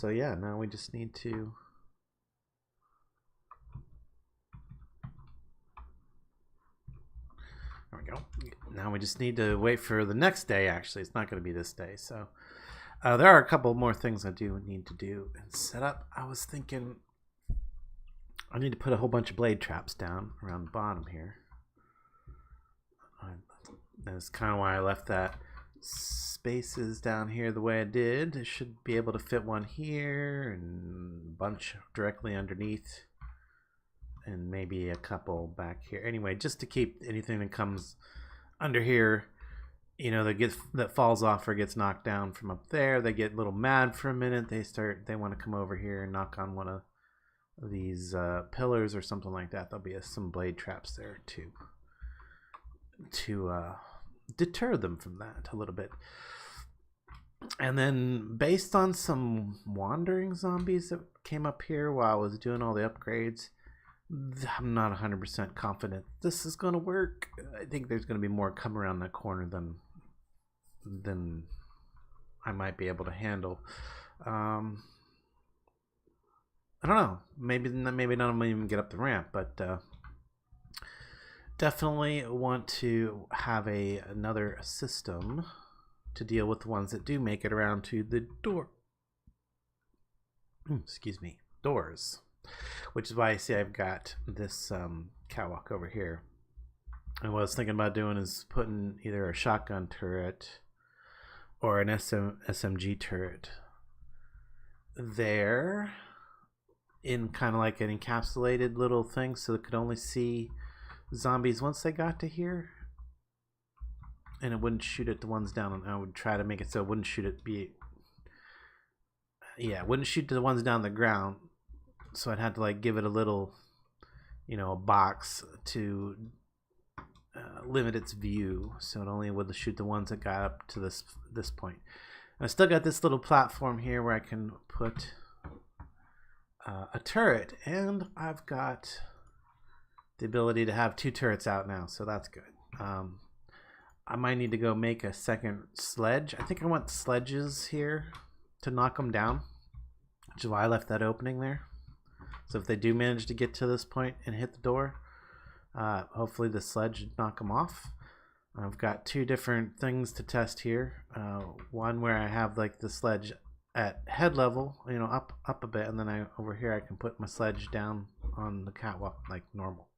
So yeah, now we just need to... There we go. Now we just need to wait for the next day, actually. It's not going to be this day, so... there are a couple more things I do need to do and set up. I was thinking I need to put a whole bunch of blade traps down around the bottom here. That's kind of why I left that spaces down here the way I did. I should be able to fit one here and a bunch directly underneath and maybe a couple back here. Anyway, just to keep anything that comes under here, you know, that falls off or gets knocked down from up there, they get a little mad for a minute. They want to come over here and knock on one of these pillars or something like that. There'll be some blade traps there to deter them from that a little bit. And then based on some wandering zombies that came up here while I was doing all the upgrades, I'm not 100% confident this is going to work. I think there's going to be more come around that corner than I might be able to handle. I don't know. Maybe none of them even get up the ramp, but definitely want to have another system to deal with the ones that do make it around to the door. Excuse me, doors. Which is why I see I've got this catwalk over here. And what I was thinking about doing is putting either a shotgun turret or an SMG turret there in kind of like an encapsulated little thing so it could only see zombies once they got to here. And it wouldn't shoot at the ones down. And I would try to make it so it wouldn't shoot at it wouldn't shoot to the ones down the ground. So I'd have to like give it a little, you know, a box to limit its view, so it only would shoot the ones that got up to this point. And I still got this little platform here where I can put a turret, and I've got the ability to have 2 turrets out now, so that's good. I might need to go make a second sledge. I think I want sledges here to knock them down, which is why I left that opening there. So if they do manage to get to this point and hit the door, hopefully the sledge would knock them off. I've got 2 different things to test here. One where I have like the sledge at head level, you know, up a bit, and then over here I can put my sledge down on the catwalk like normal.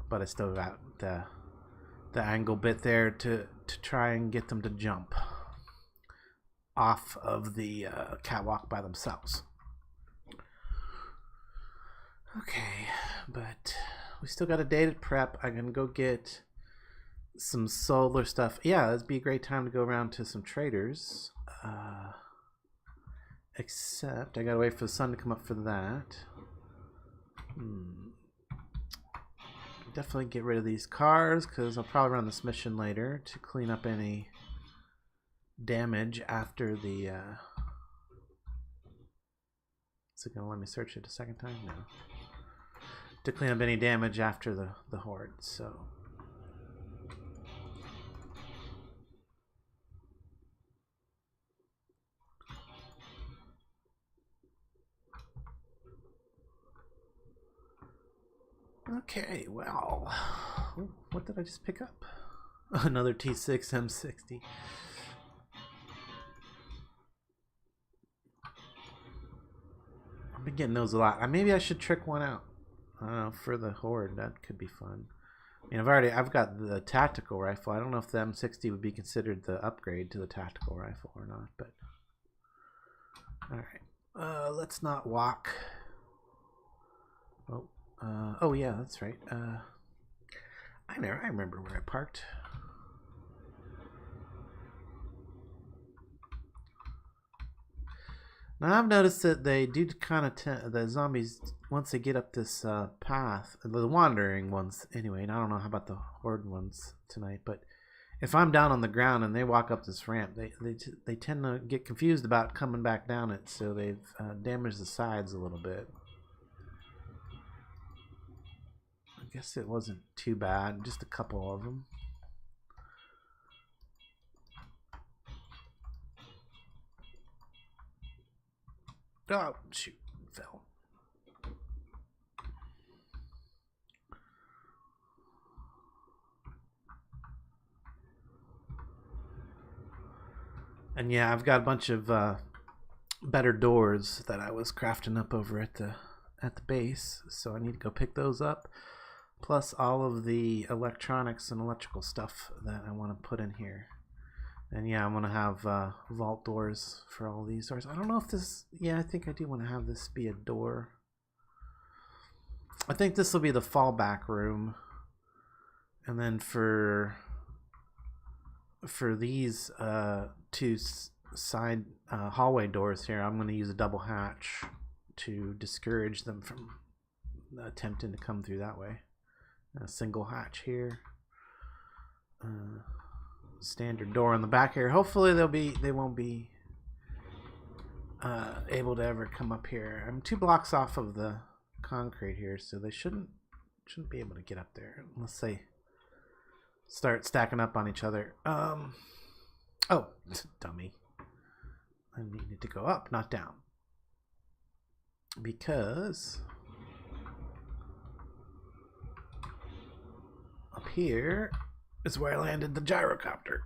But I still got the angle bit there to try and get them to jump off of the catwalk by themselves. Okay, but we still got a day to prep. I'm going to go get some solar stuff. Yeah, that'd be a great time to go around to some traders. Except I got to wait for the sun to come up for that. Definitely get rid of these cars because I'll probably run this mission later to clean up any damage after the... Is it going to let me search it a second time? No. To clean up any damage after the Horde, so... Okay, well... Ooh, what did I just pick up? Another T6 M60. I've been getting those a lot. Maybe I should trick one out. I don't know, for the Horde. That could be fun. I mean, I've got the tactical rifle. I don't know if the M60 would be considered the upgrade to the tactical rifle or not, but... Alright. Let's not walk. Oh yeah, that's right. I remember where I parked. Now I've noticed that they do kind of the zombies, once they get up this path, the wandering ones anyway, and I don't know how about the Horde ones tonight, but if I'm down on the ground and they walk up this ramp, they tend to get confused about coming back down it, so they've damaged the sides a little bit. I guess it wasn't too bad, just a couple of them. Oh, shoot. Fell. And yeah, I've got a bunch of better doors that I was crafting up over at the base, so I need to go pick those up. Plus all of the electronics and electrical stuff that I want to put in here. And yeah, I'm going to have vault doors for all these doors. I don't know if this... Yeah, I think I do want to have this be a door. I think this will be the fallback room. And then for these two side hallway doors here, I'm going to use a double hatch to discourage them from attempting to come through that way. A single hatch here. Standard door on the back here. Hopefully they won't be able to ever come up here. I'm 2 blocks off of the concrete here, so they shouldn't be able to get up there unless they start stacking up on each other. Oh, dummy. I needed to go up, not down. Because up here is where I landed the gyrocopter.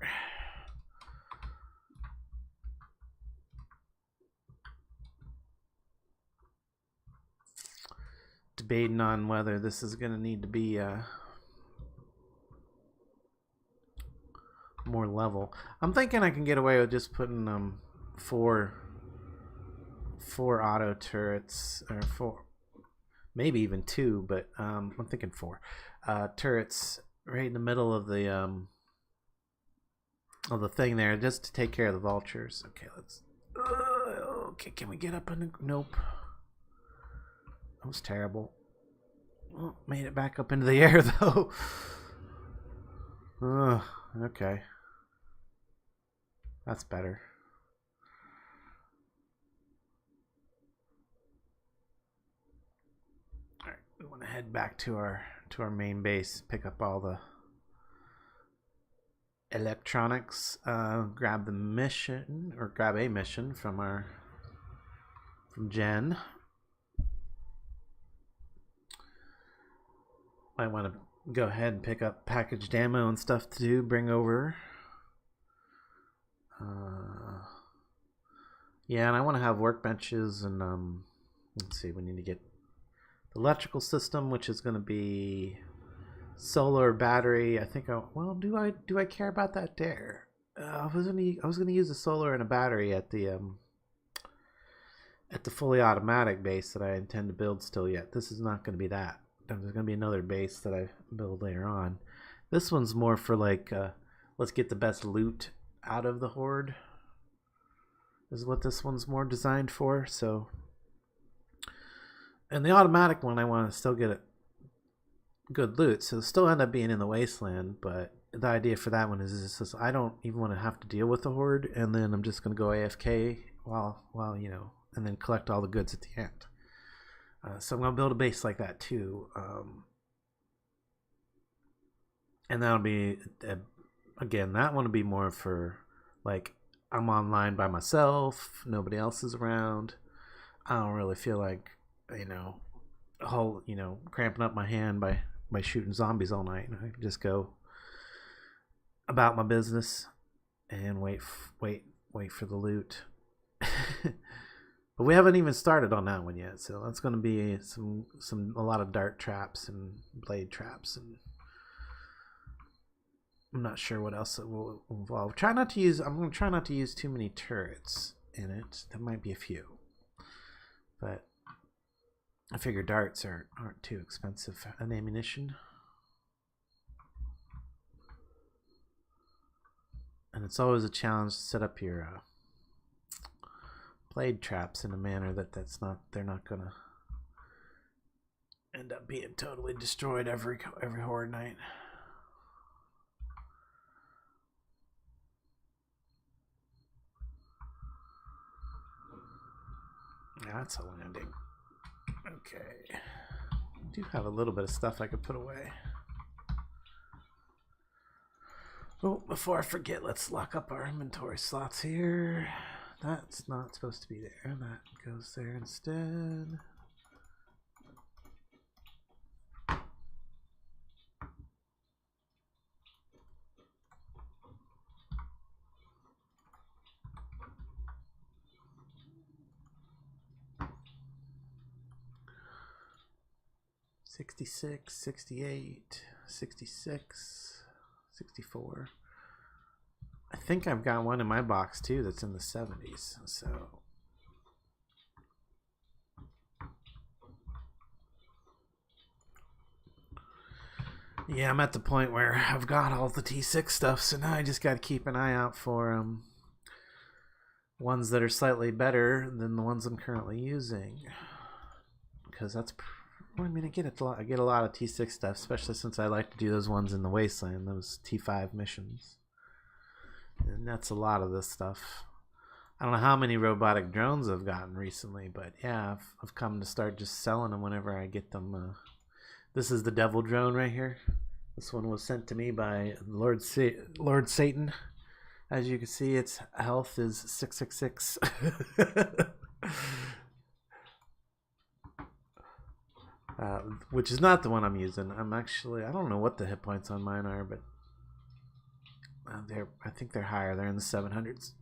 Debating on whether this is going to need to be more level. I'm thinking I can get away with just putting 4 auto turrets, or 4, maybe even 2, but I'm thinking 4 turrets right in the middle of the thing there, just to take care of the vultures. Okay, let's. Okay, can we get up on the? Nope. That was terrible. Oh, made it back up into the air though. Okay. That's better. All right, we want to head back to our main base, pick up all the electronics, grab the mission, or grab a mission from Jen. Might want to go ahead and pick up packaged ammo and stuff to do, bring over. Yeah, and I want to have workbenches and let's see, we need to get the electrical system, which is going to be solar battery. I think well, do I care about that there? I was gonna use a solar and a battery at the fully automatic base that I intend to build still yet. This is not going to be that. There's going to be another base that I build later on. This one's more for like, let's get the best loot out of the Horde, is what this one's more designed for. So, and the automatic one, I want to still get it good loot, so it'll still end up being in the wasteland. But the idea for that one is I don't even want to have to deal with the Horde, and then I'm just going to go AFK while you know, and then collect all the goods at the end. So I'm going to build a base like that too. And that'll be, again, that one will be more for, like, I'm online by myself, nobody else is around. I don't really feel like, you know, cramping up my hand by shooting zombies all night. I can just go about my business and wait for the loot. But we haven't even started on that one yet, so that's going to be a lot of dart traps and blade traps, and I'm not sure what else it will involve. I'm going to try not to use too many turrets in it. There might be a few, but I figure darts aren't too expensive an ammunition, and it's always a challenge to set up your blade traps in a manner they're not gonna end up being totally destroyed every Horde night. Yeah, that's a landing. Okay, I do have a little bit of stuff I could put away. Oh, before I forget, let's lock up our inventory slots here. That's not supposed to be there. That goes there instead. $66, $68, $66, $64. I think I've got one in my box too that's in the 70s. So yeah, I'm at the point where I've got all the T6 stuff, so now I just got to keep an eye out for ones that are slightly better than the ones I'm currently using, because that's I mean, I get a lot of T6 stuff, especially since I like to do those ones in the Wasteland, those T5 missions. And that's a lot of this stuff. I don't know how many robotic drones I've gotten recently, but yeah, I've come to start just selling them whenever I get them. This is the Devil drone right here. This one was sent to me by Lord Satan. As you can see, its health is 666. Which is not the one I'm using. I don't know what the hit points on mine are, but I think they're higher. They're in the 700s.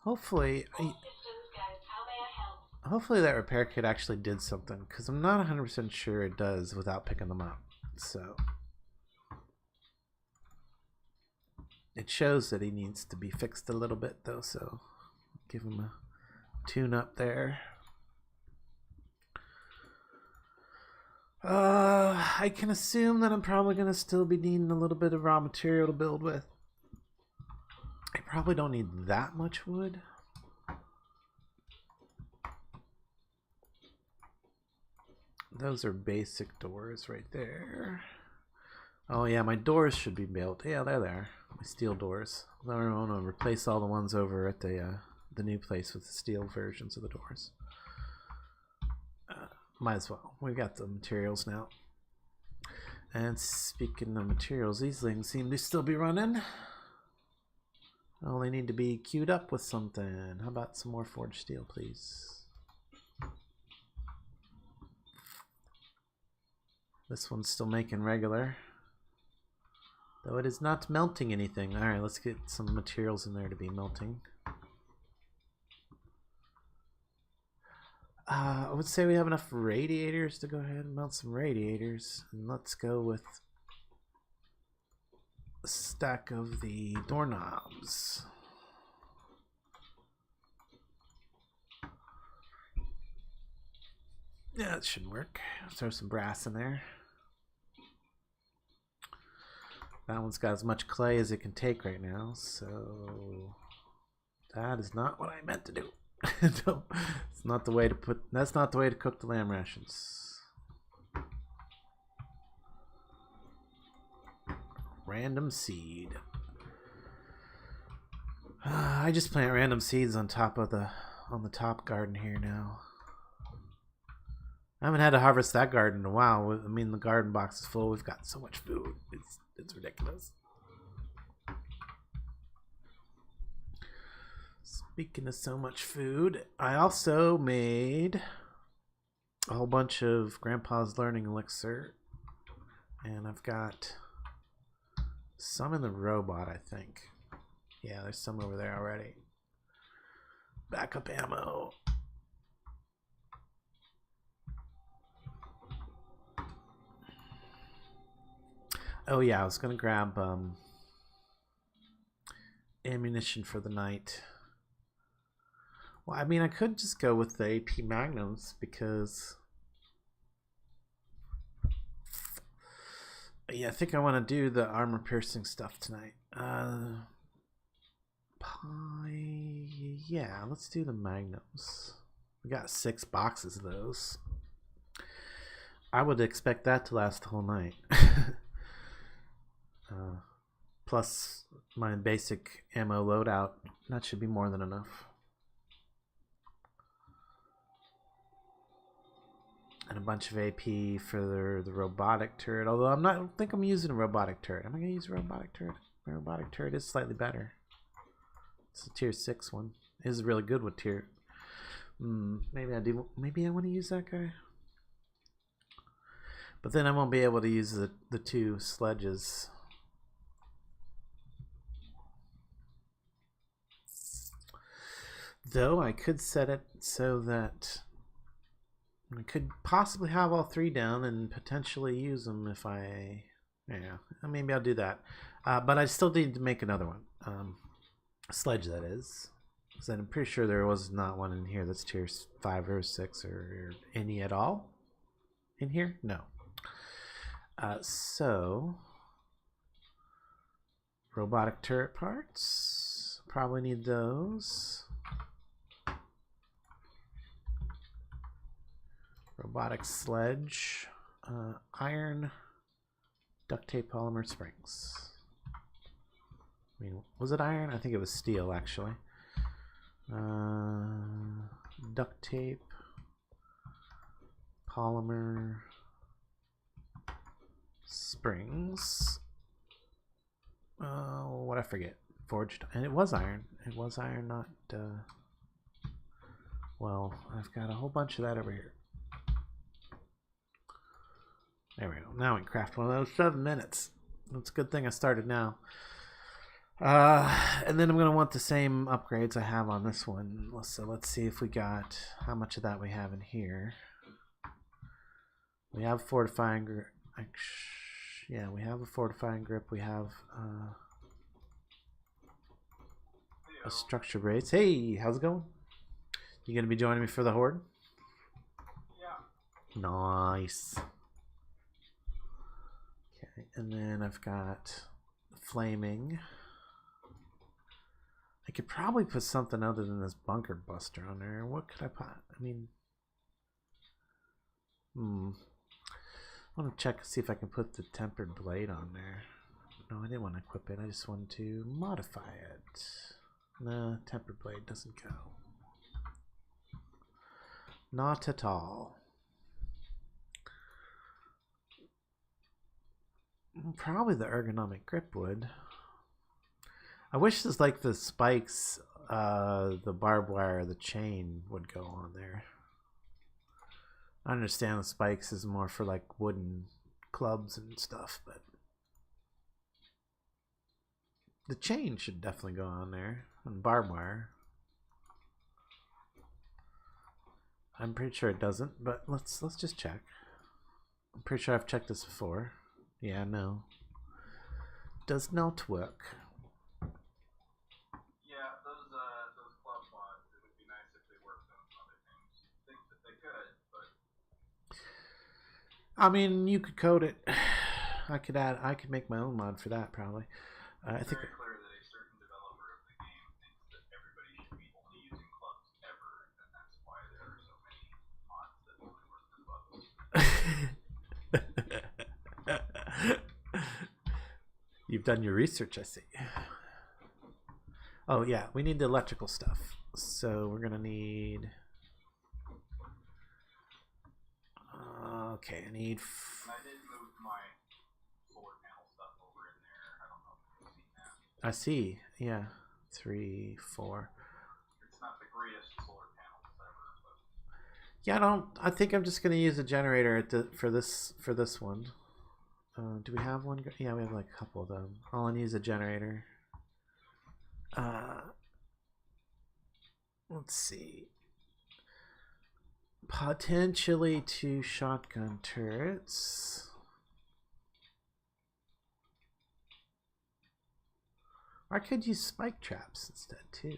Hopefully that repair kit actually did something, because I'm not 100% sure it does without picking them up. So it shows that he needs to be fixed a little bit though, so give him a tune up there. I can assume that I'm probably going to still be needing a little bit of raw material to build with. I probably don't need that much wood. Those are basic doors right there. Oh yeah, my doors should be built. Yeah, they're there. My steel doors. I'm going to replace all the ones over at the new place with the steel versions of the doors. Might as well. We've got the materials now. And speaking of materials, these things seem to still be running. Only need to be queued up with something. How about some more forged steel, please? This one's still making regular, though it is not melting anything. Alright, let's get some materials in there to be melting. I would say we have enough radiators to go ahead and melt some radiators. And let's go with a stack of the doorknobs. Yeah, it should work. Throw some brass in there. That one's got as much clay as it can take right now, so that is not what I meant to do. No, it's not the way to put. That's not the way to cook the lamb rations. Random seed. I just plant random seeds on top of the top garden here now. I haven't had to harvest that garden in a while. I mean, the garden box is full. We've got so much food. It's ridiculous. Speaking of so much food, I also made a whole bunch of Grandpa's Learning Elixir. And I've got some in the robot, I think. Yeah, there's some over there already. Backup ammo. Oh yeah, I was gonna grab ammunition for the night. Well, I mean, I could just go with the AP Magnums because yeah, I think I want to do the armor piercing stuff tonight. Yeah, let's do the Magnums. We got 6 boxes of those. I would expect that to last the whole night. Plus my basic ammo loadout, that should be more than enough. And a bunch of AP for the robotic turret. Although I don't think I'm using a robotic turret. Am I going to use a robotic turret? My robotic turret is slightly better. It's a tier 6 one. It is really good with tier. Maybe I do. Maybe I want to use that guy. But then I won't be able to use the 2 sledges. Though I could set it so that I could possibly have all 3 down and potentially use them if I... Yeah, maybe I'll do that. But I still need to make another one. Sledge, that is. Because I'm pretty sure there was not one in here that's tier 5 or 6 or any at all. In here? No. So... robotic turret parts. Probably need those. Robotic sledge, iron, duct tape, polymer springs. I mean, was it iron? I think it was steel, actually. Duct tape, polymer, springs. What I forget? Forged, and it was iron. It was iron, not. Well, I've got a whole bunch of that over here. There we go. Now we can craft one of those. 7 minutes. It's a good thing I started now. And then I'm going to want the same upgrades I have on this one. So let's see if we got how much of that we have in here. We have fortifying grip. Yeah, we have a fortifying grip. We have a structure brace. Hey, how's it going? You going to be joining me for the Horde? Yeah. Nice. And then I've got flaming. I could probably put something other than this bunker buster on there. What could I put? I mean, I want to check and see if I can put the tempered blade on there. No, I didn't want to equip it. I just wanted to modify it. No, tempered blade doesn't go. Not at all. Probably the ergonomic grip would. I wish this, like the spikes, the barbed wire, the chain would go on there. I understand the spikes is more for like wooden clubs and stuff, but the chain should definitely go on there. And barbed wire. I'm pretty sure it doesn't, but let's just check. I'm pretty sure I've checked this before. Yeah, no. Does not work. Yeah, those club mods, it would be nice if they worked on other things. I think that they could, but I mean, you could code it. I could make my own mod for that probably. I think very clear that a certain developer of the game thinks that everybody should be only using clubs ever, and that's why there are so many mods that only work with clubs. You've done your research, I see. Oh yeah, we need the electrical stuff. So we're gonna need. Okay, I need. I did move my solar panel stuff over in there. I don't know if you've seen that. I see. Yeah, 3, 4. It's not the greatest solar panels ever, but Yeah, I think I'm just gonna use a generator for this one. Do we have one? Yeah, we have like a couple of them. All I need is a generator. Let's see. Potentially 2 shotgun turrets. Or I could use spike traps instead too.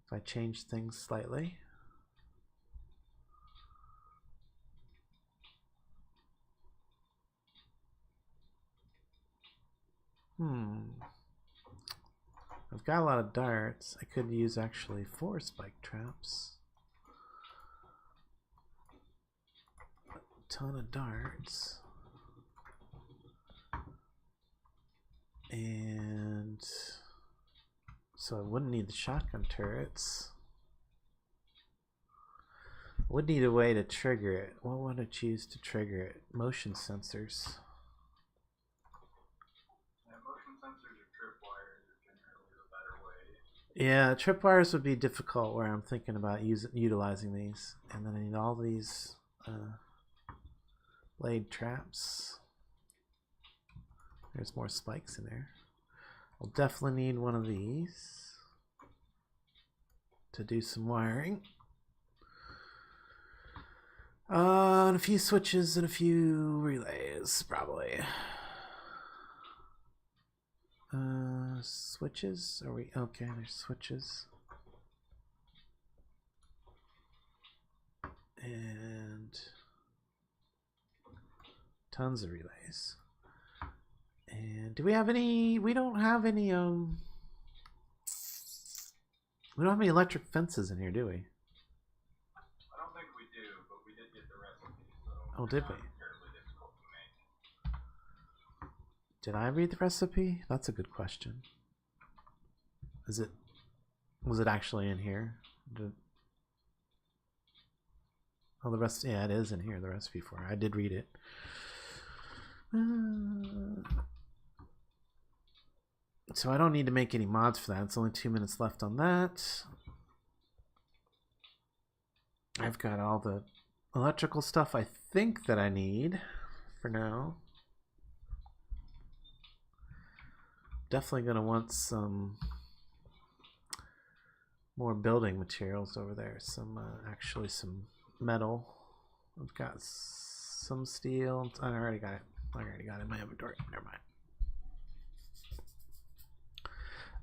If I change things slightly. I've got a lot of darts. I could use actually 4 spike traps. A ton of darts. And so I wouldn't need the shotgun turrets. Would need a way to trigger it. What would I choose to trigger it? Motion sensors. Yeah, motion sensors or tripwires are generally the better way. Yeah, tripwires would be difficult where I'm thinking about utilizing these. And then I need all these laid traps. There's more spikes in there. I'll definitely need one of these to do some wiring. And a few switches and a few relays, probably. Switches? Are we okay? There's switches. And tons of relays. And do we have any? We don't have any. We don't have any electric fences in here, do we? I don't think we do, but we did get the recipe, so Oh, did we? terribly difficult to make. Did I read the recipe? That's a good question. Was it actually in here? Oh, the rest. Yeah, it is in here. The recipe for it. I did read it. So I don't need to make any mods for that. It's only 2 minutes left on that. I've got all the electrical stuff I think that I need for now. Definitely going to want some more building materials over there. Some actually some metal. I've got some steel. I already got it. I already got it in my inventory. Never mind.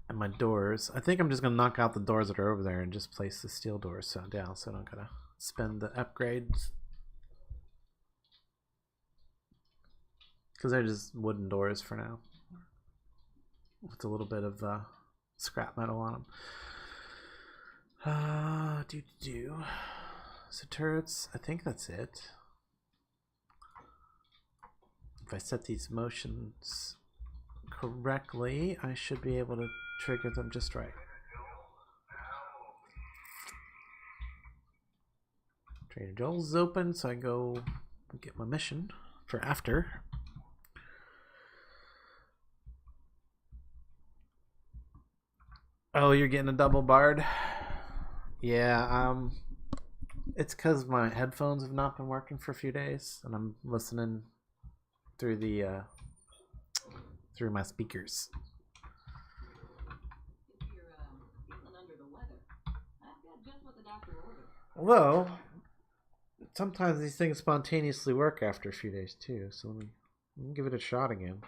And my doors. I think I'm just gonna knock out the doors that are over there and just place the steel doors down, so I don't gotta spend the upgrades. Because they're just wooden doors for now, with a little bit of scrap metal on them. So turrets. I think that's it. If I set these motions correctly, I should be able to trigger them just right. Trader Joel's open, so I go get my mission for after. Oh, you're getting a double barred? Yeah, it's because my headphones have not been working for a few days, and I'm listening through the through my speakers. Well, sometimes these things spontaneously work after a few days too, so let me give it a shot again.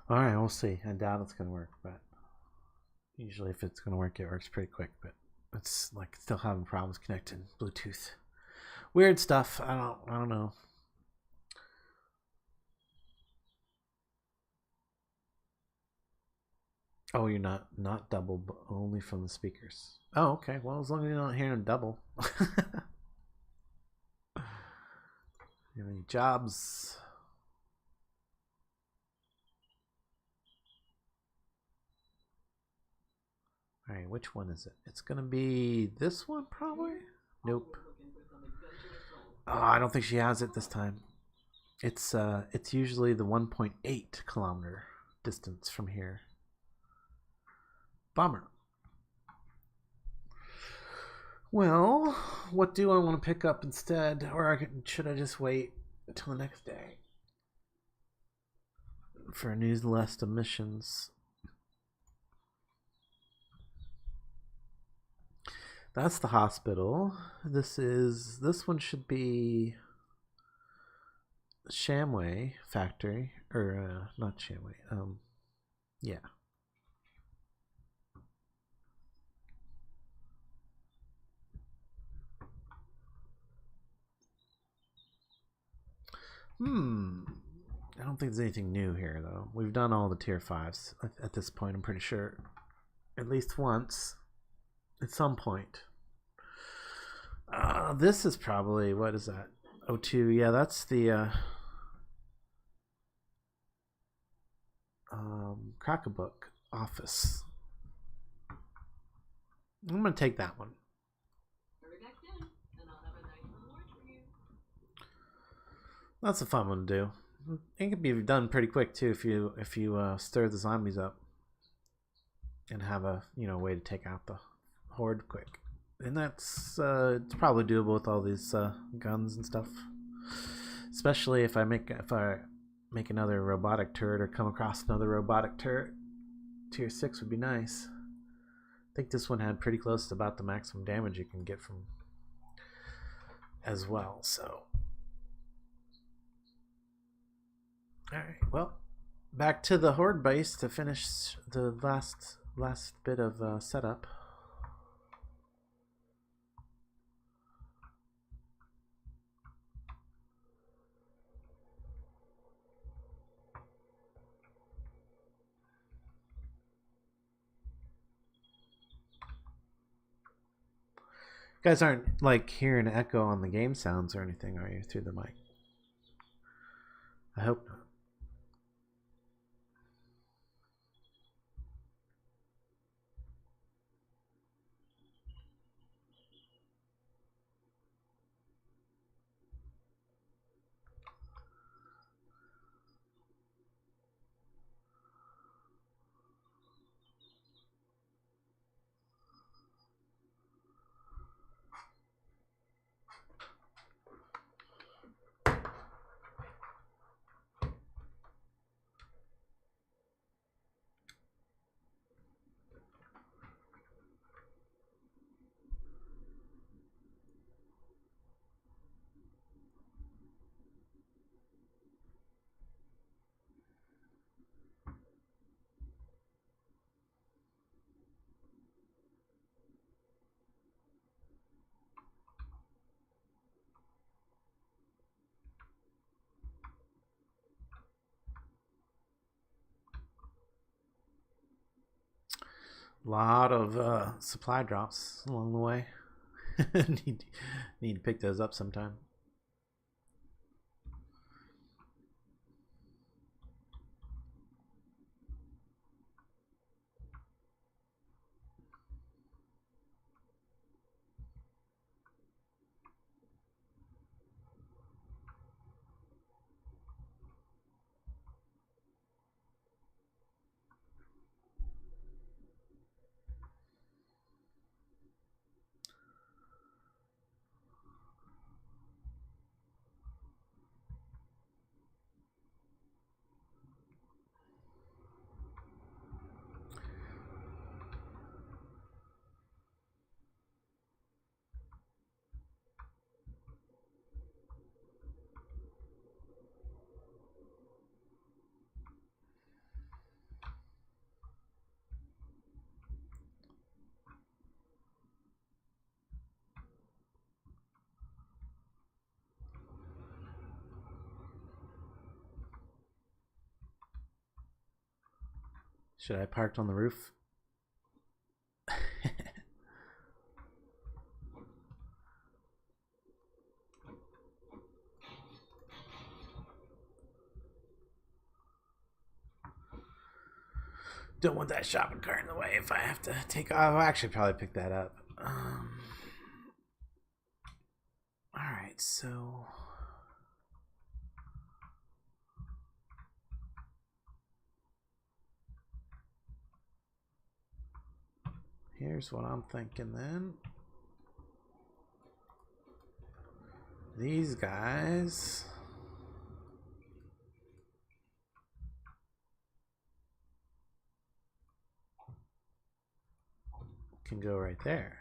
Alright, we'll see. I doubt it's gonna work, but usually if it's gonna work, it works pretty quick, but it's like still having problems connecting Bluetooth. Weird stuff. I don't know. Oh, you're not double, but only from the speakers. Oh, okay. Well, as long as you're not hearing double. You have any jobs? All right, which one is it? It's gonna be this one, probably. Nope. Oh, I don't think she has it this time. It's usually the 1.8 kilometer distance from here. Bummer. Well, what do I want to pick up instead? Or should I just wait until the next day for a news list of missions? That's the hospital. This one should be Shamway factory, or not Shamway. Yeah. I don't think there's anything new here, though. We've done all the tier 5s at this point, I'm pretty sure. At least once. At some point. This is probably, what is that? O2, yeah, that's the Crackabook office. I'm going to take that one. That's a fun one to do. It can be done pretty quick too if you stir the zombies up and have a way to take out the horde quick. And that's it's probably doable with all these guns and stuff. Especially if I make another robotic turret or come across another robotic turret. Tier 6 would be nice. I think this one had pretty close to about the maximum damage you can get from as well. So. Alright, well, back to the Horde base to finish the last bit of setup. You guys aren't like hearing echo on the game sounds or anything, are you, through the mic? I hope not. A lot of supply drops along the way. need to pick those up sometime. Should I parked on the roof? Don't want that shopping cart in the way if I have to take off. I'll actually probably pick that up. Alright, so... Here's what I'm thinking then. These guys can go right there.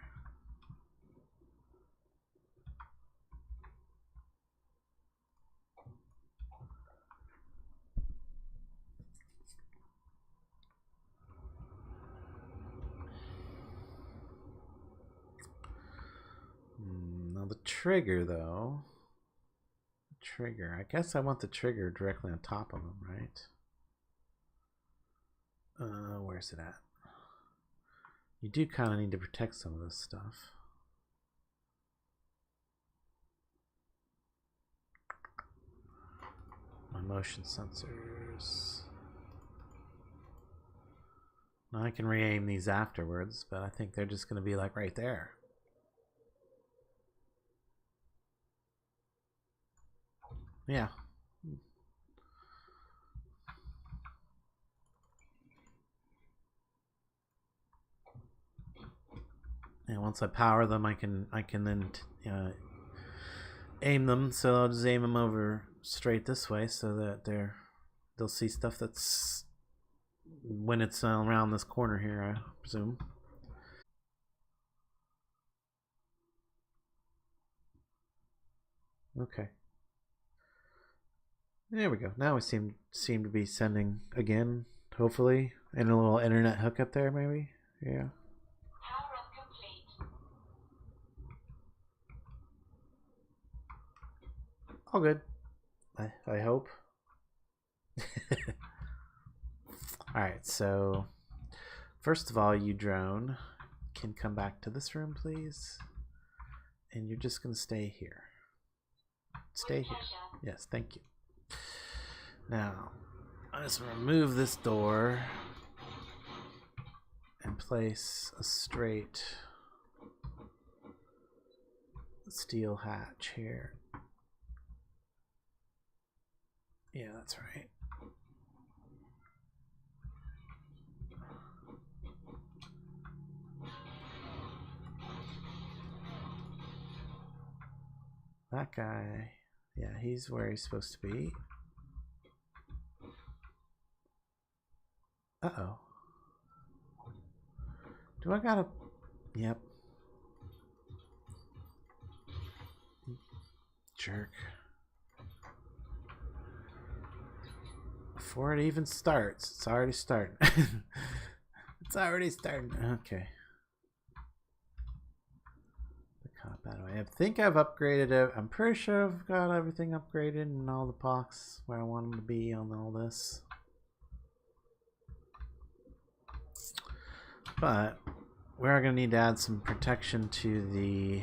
Now the trigger though. Trigger. I guess I want the trigger directly on top of them, right? Where's it at? You do kind of need to protect some of this stuff. My motion sensors. Now I can re-aim these afterwards, but I think they're just going to be like right there. Yeah. And once I power them, I can then aim them. So I'll just aim them over straight this way, so that they'll see stuff that's when it's around this corner here, I presume. Okay. There we go. Now we seem to be sending again, hopefully, and a little internet hookup there, maybe. Yeah. Power up complete. All good. I hope. All right. So, first of all, you drone can come back to this room, please, and you're just gonna stay here. Stay here. Yes, thank you. Now, I just remove this door and place a straight steel hatch here. Yeah, that's right. That guy, yeah, he's where he's supposed to be. Uh-oh. Do I gotta... Yep. Jerk. Before it even starts, it's already starting. It's already starting. Okay. The cop out of the way. I think I've upgraded it. I'm pretty sure I've got everything upgraded and all the blocks where I want them to be on all this. But we are going to need to add some protection to the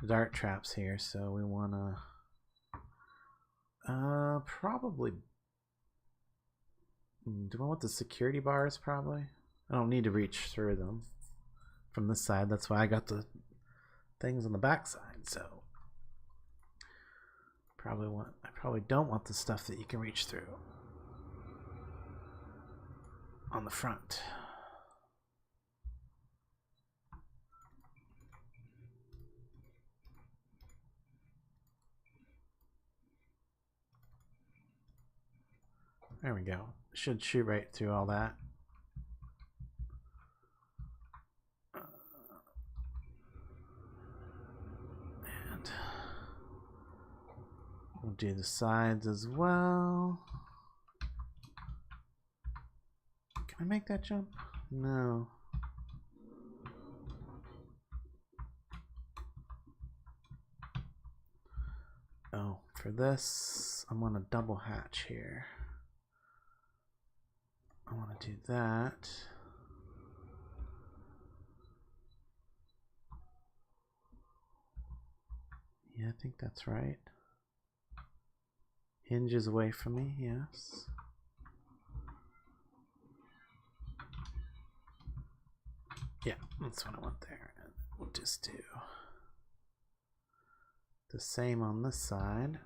dart traps here, so we want to probably... Do I want the security bars? Probably. I don't need to reach through them from this side. That's why I got the things on the back side. So I probably don't want the stuff that you can reach through on the front. There we go. Should shoot right through all that. And we'll do the sides as well. Can I make that jump? No. Oh, for this, I'm on a double hatch here. I want to do that. Yeah, I think that's right. Hinges away from me, yes. Yeah, that's what I want there. And we'll just do the same on this side.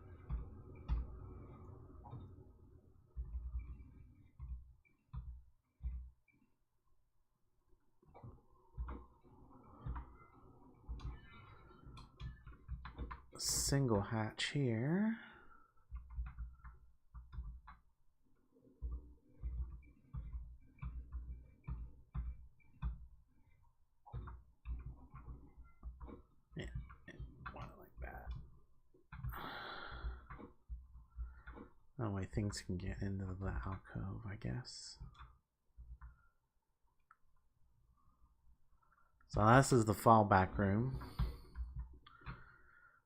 single hatch here. Yeah, want it like that. That way things can get into the alcove, I guess. So this is the fallback room.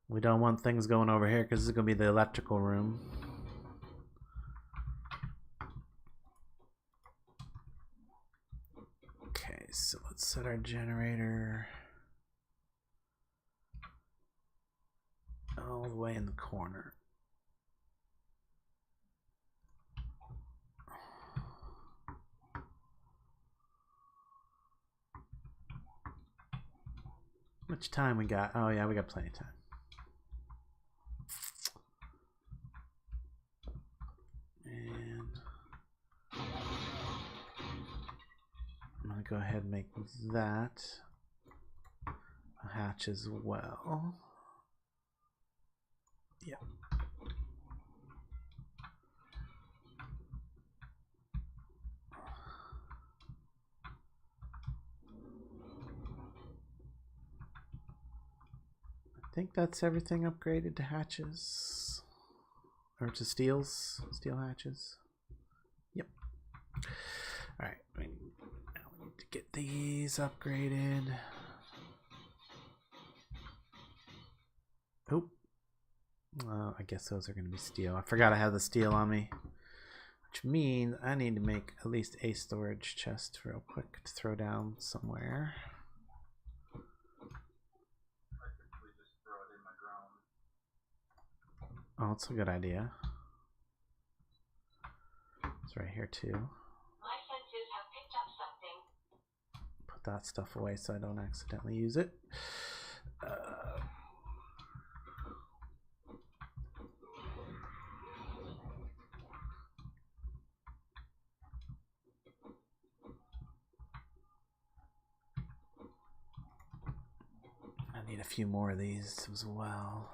We don't want things going over here because this is going to be the electrical room. Okay, so let's set our generator all the way in the corner. How much time we got? Oh yeah, we got plenty of time. And I'm gonna go ahead and make that a hatch as well. Yep. I think that's everything upgraded to hatches. Or to steel hatches. Yep. Alright, now we need to get these upgraded. Oh. I guess those are going to be steel. I forgot I have the steel on me. Which means I need to make at least a storage chest real quick to throw down somewhere. Oh, that's a good idea. It's right here too. My senses have picked up something. Put that stuff away so I don't accidentally use it. I need a few more of these as well.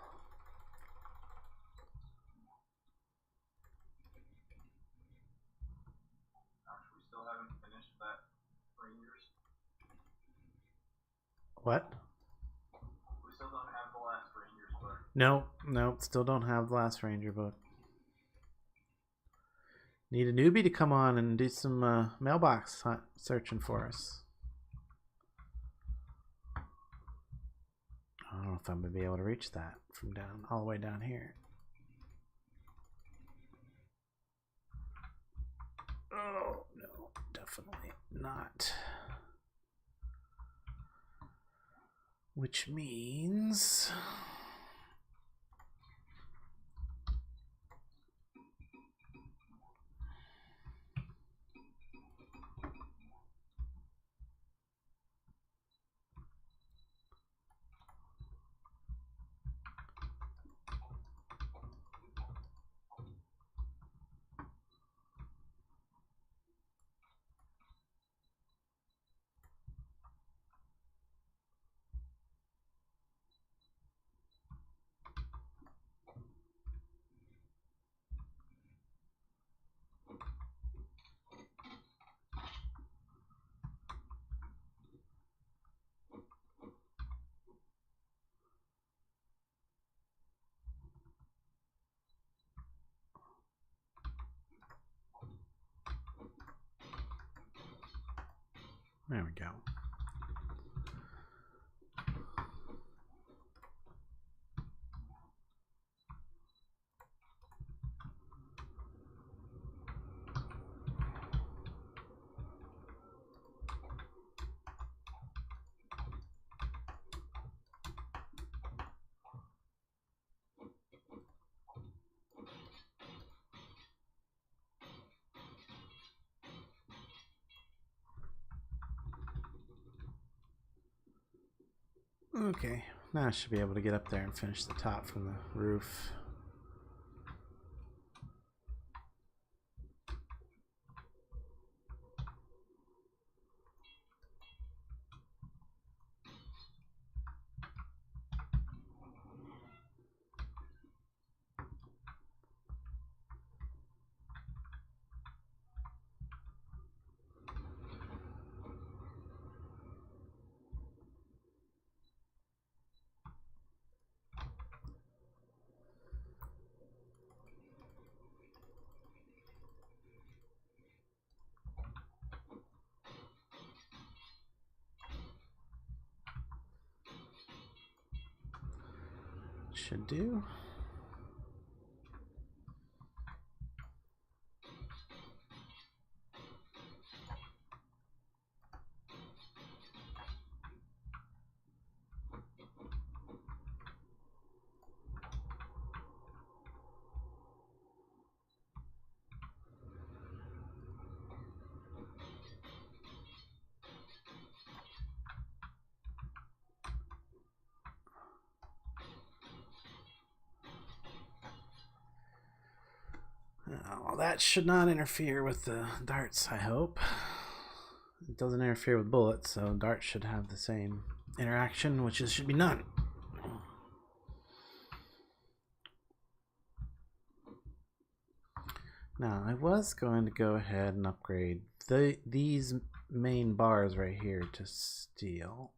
We still haven't finished that Rangers. What? We still don't have the last Rangers book. No, still don't have the last Ranger book. Need a newbie to come on and do some mailbox searching for us. I don't know if I'm going to be able to reach that from down all the way down here. Oh, no, definitely not. Which means... There we go. Okay, now I should be able to get up there and finish the top from the roof. Should do. Well, that should not interfere with the darts, I hope. It doesn't interfere with bullets, so darts should have the same interaction, which should be none. Now, I was going to go ahead and upgrade these main bars right here to steel.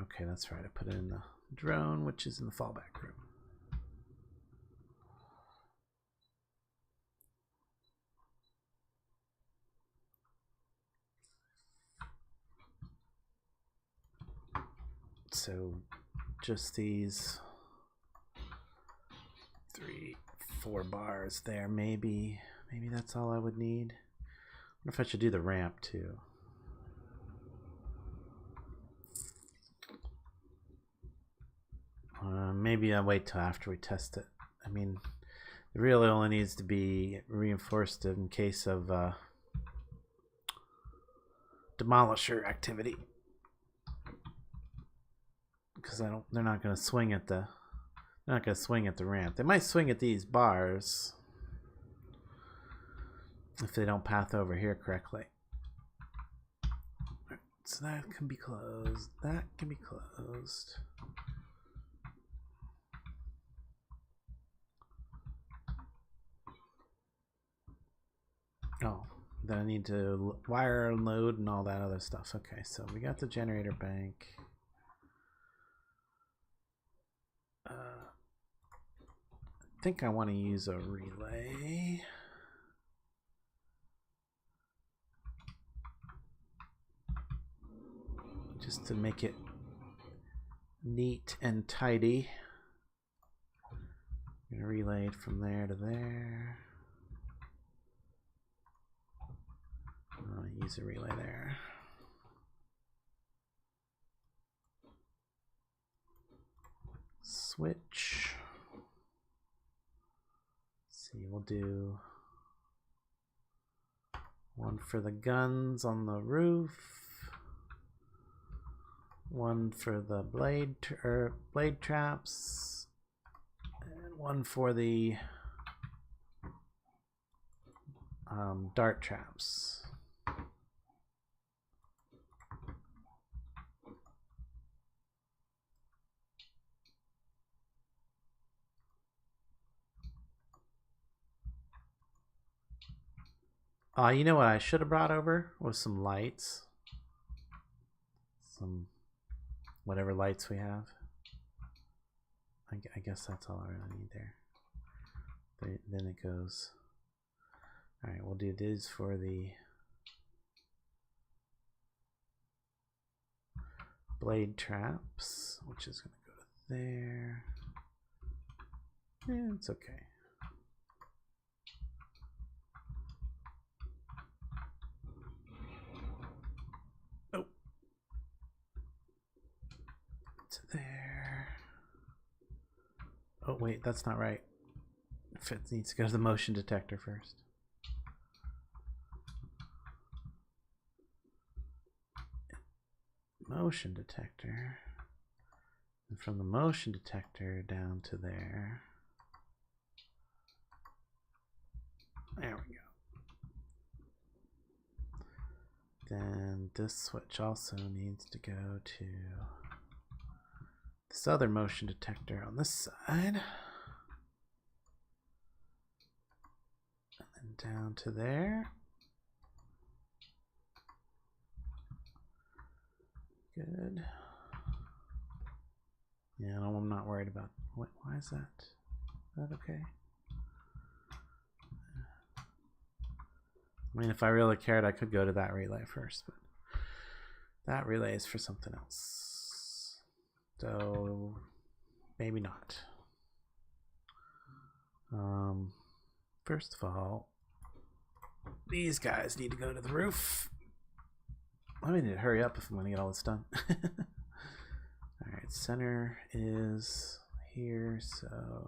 Okay, that's right. I put it in the drone, which is in the fallback room. So just these 3, 4 bars there. Maybe that's all I would need. I wonder if I should do the ramp too. Maybe I'll wait till after we test it. I mean, it really only needs to be reinforced in case of demolisher activity, because they're not going to swing at the ramp. They might swing at these bars if they don't path over here correctly. So that can be closed. That can be closed. Oh, then I need to wire and load and all that other stuff. Okay, so we got the generator bank. I think I want to use a relay. Just to make it neat and tidy. I'm gonna relay it from there to there. I'll use a relay there. Switch. Let's see, we'll do one for the guns on the roof, one for the blade traps, and one for the dart traps. You know what I should have brought over was some lights. Some whatever lights we have. I guess that's all I really need there. Then it goes. Alright, we'll do this for the blade traps, which is going to go to there. Yeah, it's okay. Oh. To there. Oh, wait, that's not right. It needs to go to the motion detector first. Motion detector, and from the motion detector down to there. There we go. Then this switch also needs to go to this other motion detector on this side, and then down to there. Good. Yeah, no, I'm not worried about. Why is that? Is that okay? I mean, if I really cared, I could go to that relay first, but That relay is for something else. So maybe not. First of all, these guys need to go to the roof. I need to hurry up if I'm going to get all this done. Alright, center is here, so...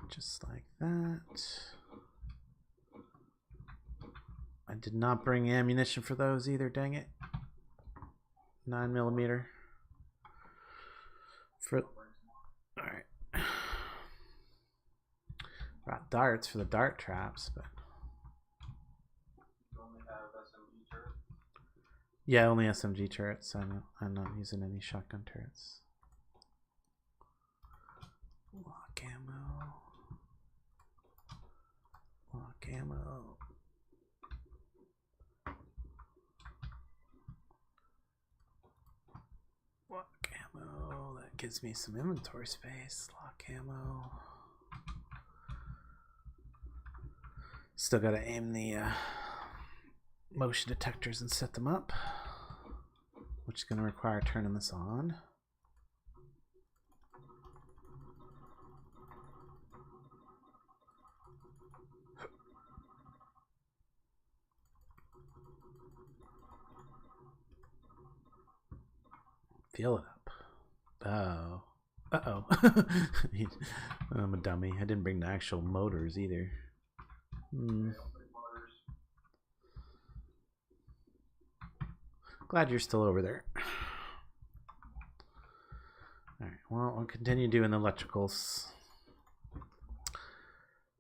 just like that. I did not bring ammunition for those either, dang it. 9mm. For alright. Brought darts for the dart traps, but You only have SMG turrets. yeah, only SMG turrets. I'm not using any shotgun turrets. Lock ammo. Lock ammo. Lock ammo. That gives me some inventory space. Lock ammo. Still gotta aim the motion detectors and set them up, which is gonna require turning this on. Feel it up. Oh. Uh-oh. I'm a dummy. I didn't bring the actual motors either. Glad you're still over there. Alright, well, I'll continue doing the electricals.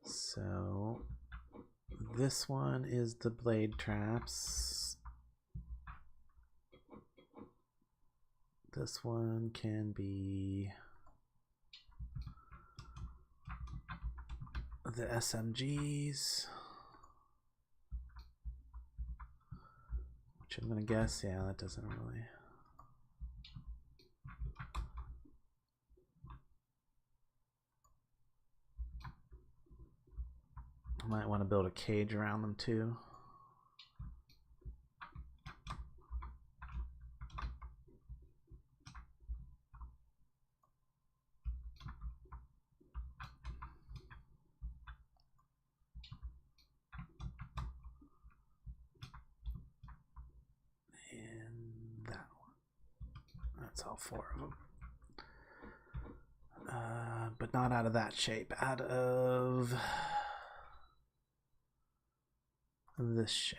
So, this one is the blade traps. This one can be the SMGs, which I'm gonna guess, yeah, that doesn't really. I might want to build a cage around them too. That's all 4 of them. But not out of that shape. Out of this shape.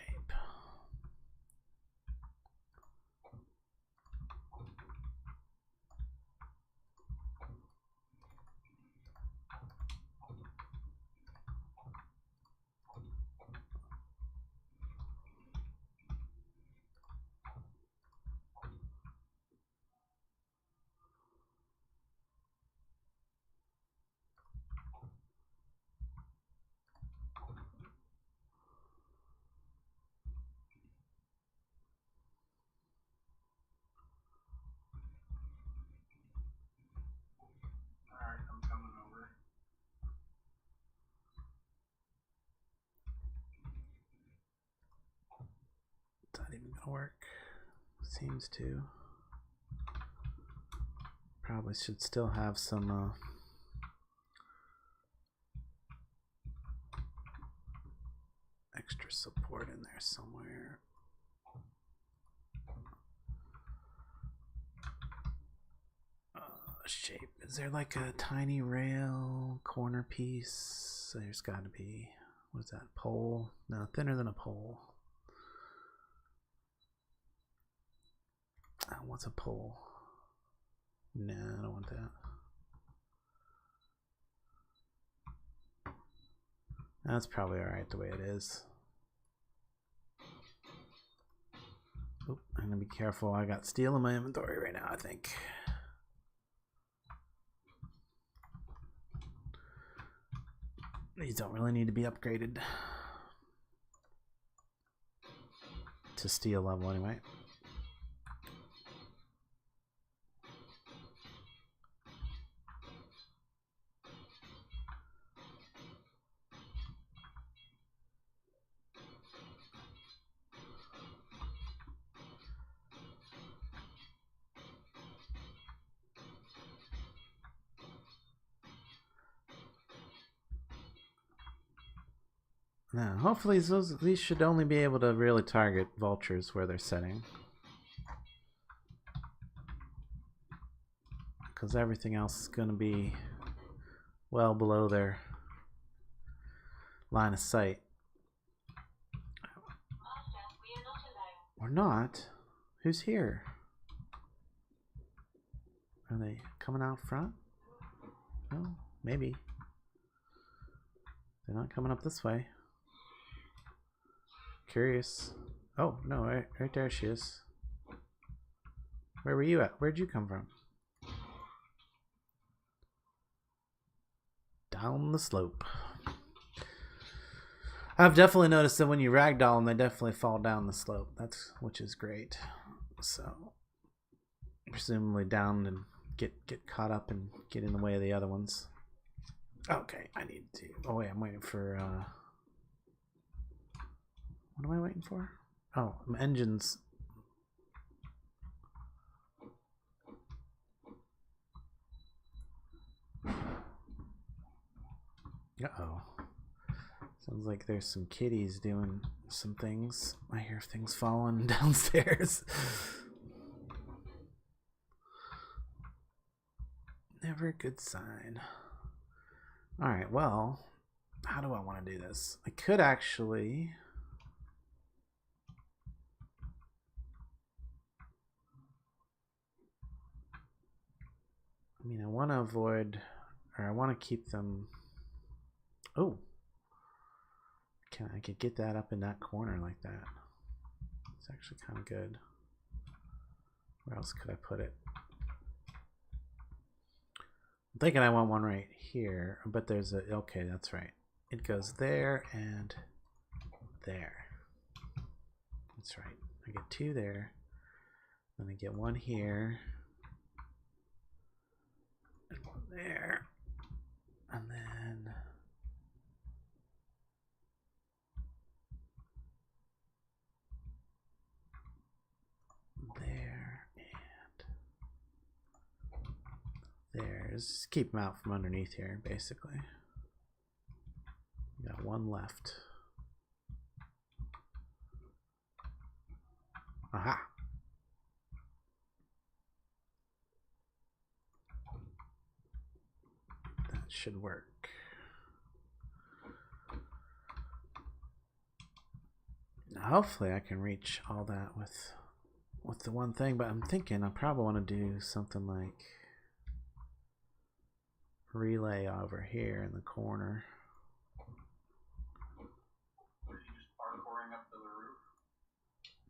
Alright, I'm coming over. It's not even gonna work. Seems to. Probably should still have some extra support in there somewhere. Shape. Is there like a tiny rail corner piece? There's got to be. What is that? Pole? No, thinner than a pole. What's a pole? No, I don't want that. That's probably alright the way it is. Oop, I'm gonna be careful. I got steel in my inventory right now, I think. These don't really need to be upgraded to steel level anyway. No, hopefully these should only be able to really target vultures where they're setting. Because everything else is going to be well below their line of sight. Master, we are not alone. We're not? Who's here? Are they coming out front? No, maybe. They're not coming up this way. Curious. Oh, no, right there she is. Where were you at? Where'd you come from? Down the slope. I've definitely noticed that when you ragdoll them, they definitely fall down the slope. Which is great. So, presumably down and get caught up and get in the way of the other ones. Okay, I need to. Oh wait, I'm waiting for. What am I waiting for? Oh, engines. Uh-oh. Sounds like there's some kitties doing some things. I hear things falling downstairs. Never a good sign. Alright, well, how do I want to do this? I could actually... I mean, I want to avoid... Or I want to keep them... Oh! I could get that up in that corner like that. It's actually kind of good. Where else could I put it? I'm thinking I want one right here, but there's a... Okay, that's right. It goes there and there. That's right. I get two there. Then I get one here. And one there. And then... there and there. Just keep them out from underneath here, basically. We got one left. Aha! That should work. Now, hopefully I can reach all that with the one thing, but I'm thinking I probably want to do something like relay over here in the corner. Are you just parkouring up to the roof?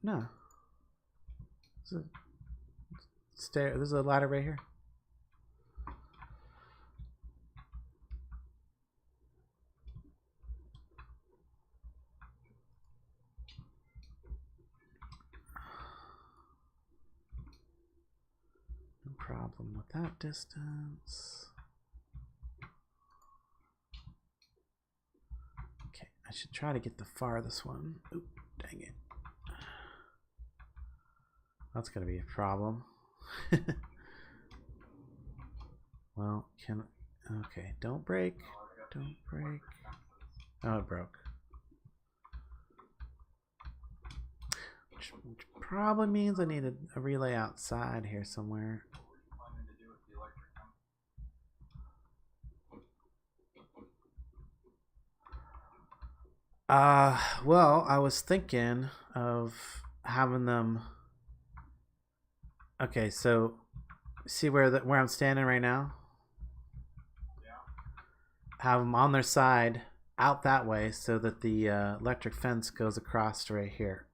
No. There's a stair. There's a ladder right here. No problem with that distance. Okay, I should try to get the farthest one. Oop, dang it. That's gonna be a problem. Well, okay, don't break. Don't break. Oh, it broke. Which probably means I need a relay outside here somewhere. What were you planning to do with the electric fence? Well, I was thinking of having them. Okay, so see where I'm standing right now? Yeah. Have them on their side out that way so that the electric fence goes across to right here.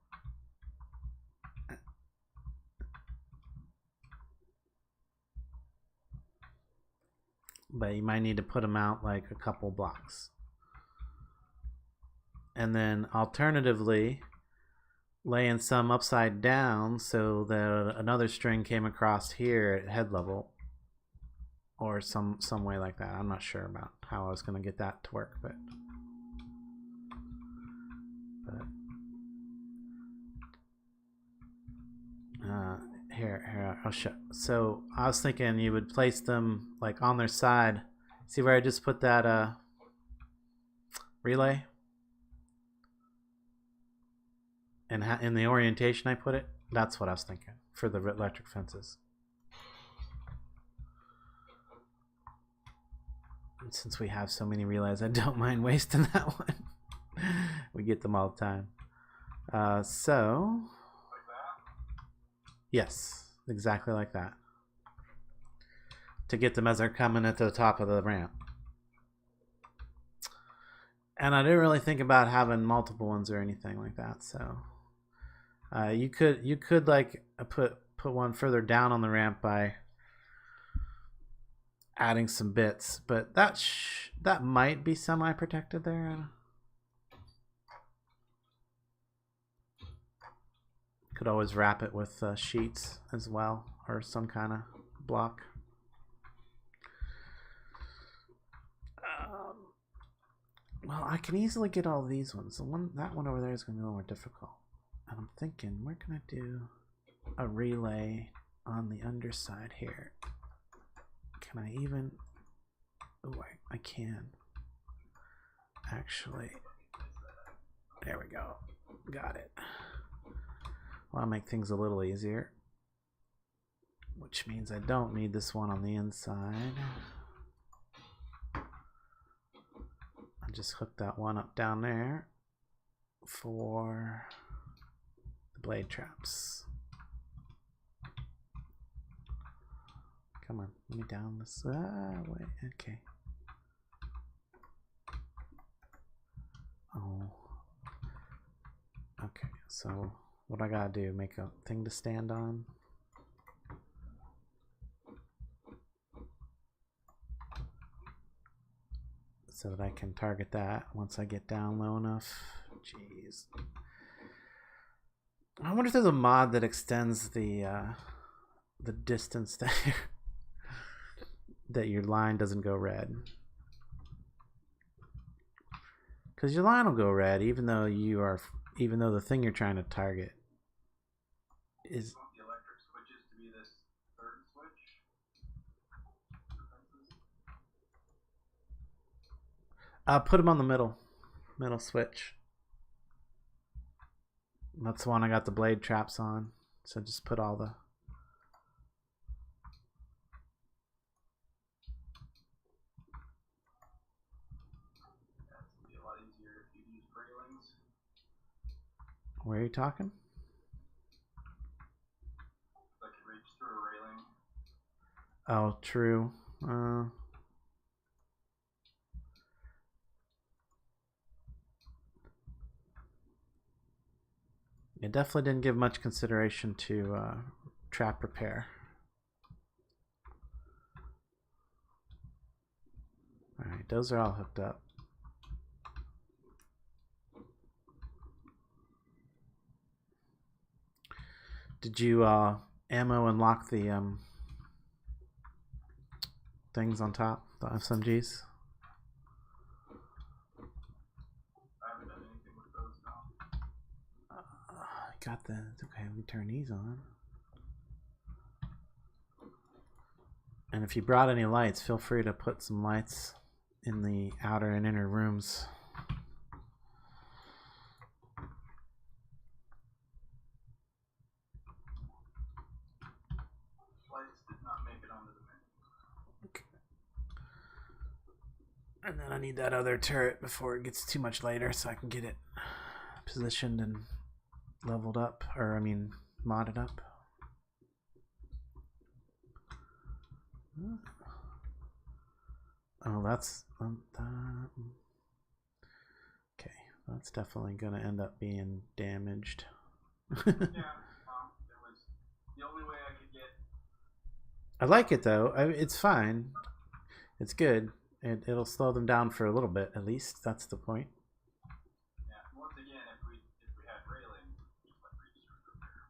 But you might need to put them out like a couple blocks. And then alternatively, laying some upside down so that another string came across here at head level. Or some way like that. I'm not sure about how I was going to get that to work, but here I'll show. So I was thinking you would place them like on their side. See where I just put that relay? And in the orientation I put it, that's what I was thinking for the electric fences. And since we have so many relays, I don't mind wasting that one. We get them all the time. So, Like that? yes, exactly like that. To get them as they're coming at the top of the ramp. And I didn't really think about having multiple ones or anything like that. So, you could like put one further down on the ramp by adding some bits, but that might be semi-protected there. Could always wrap it with sheets as well, or some kind of block. Well, I can easily get all these ones. That one over there is going to be a little more difficult. And I'm thinking, where can I do a relay on the underside here? Can I even? Oh, I can. Actually, there we go. Got it. Well, I'll make things a little easier, which means I don't need this one on the inside. I just hook that one up down there for the blade traps. Come on, let me down this. Wait, okay. Oh. Okay, so what I gotta do, make a thing to stand on. So that I can target that once I get down low enough. Jeez. I wonder if there's a mod that extends the distance there that your line doesn't go red. Because your line will go red even though the thing you're trying to target is. You want the electric switches to be this third switch? Put them on the middle switch. That's the one I got the blade traps on. So just put all the. That'd be a lot easier if you use railings. Where are you talking? I could reach through a railing. Oh, true. It definitely didn't give much consideration to trap repair. Alright, those are all hooked up. Did you ammo and lock the things on top, the SMGs? I haven't done anything with those now. Got the. Okay, let me turn these on. And if you brought any lights, feel free to put some lights in the outer and inner rooms. Lights did not make it onto the menu. Okay. And then I need that other turret before it gets too much later so I can get it positioned and leveled up, or I mean modded up. Oh, that's okay. That's definitely gonna end up being damaged. Yeah, it was the only way I could get. I like it though. It's fine. It's good. It'll slow them down for a little bit at least. That's the point. Yeah, once again, if we had railings, just like reach through the repair.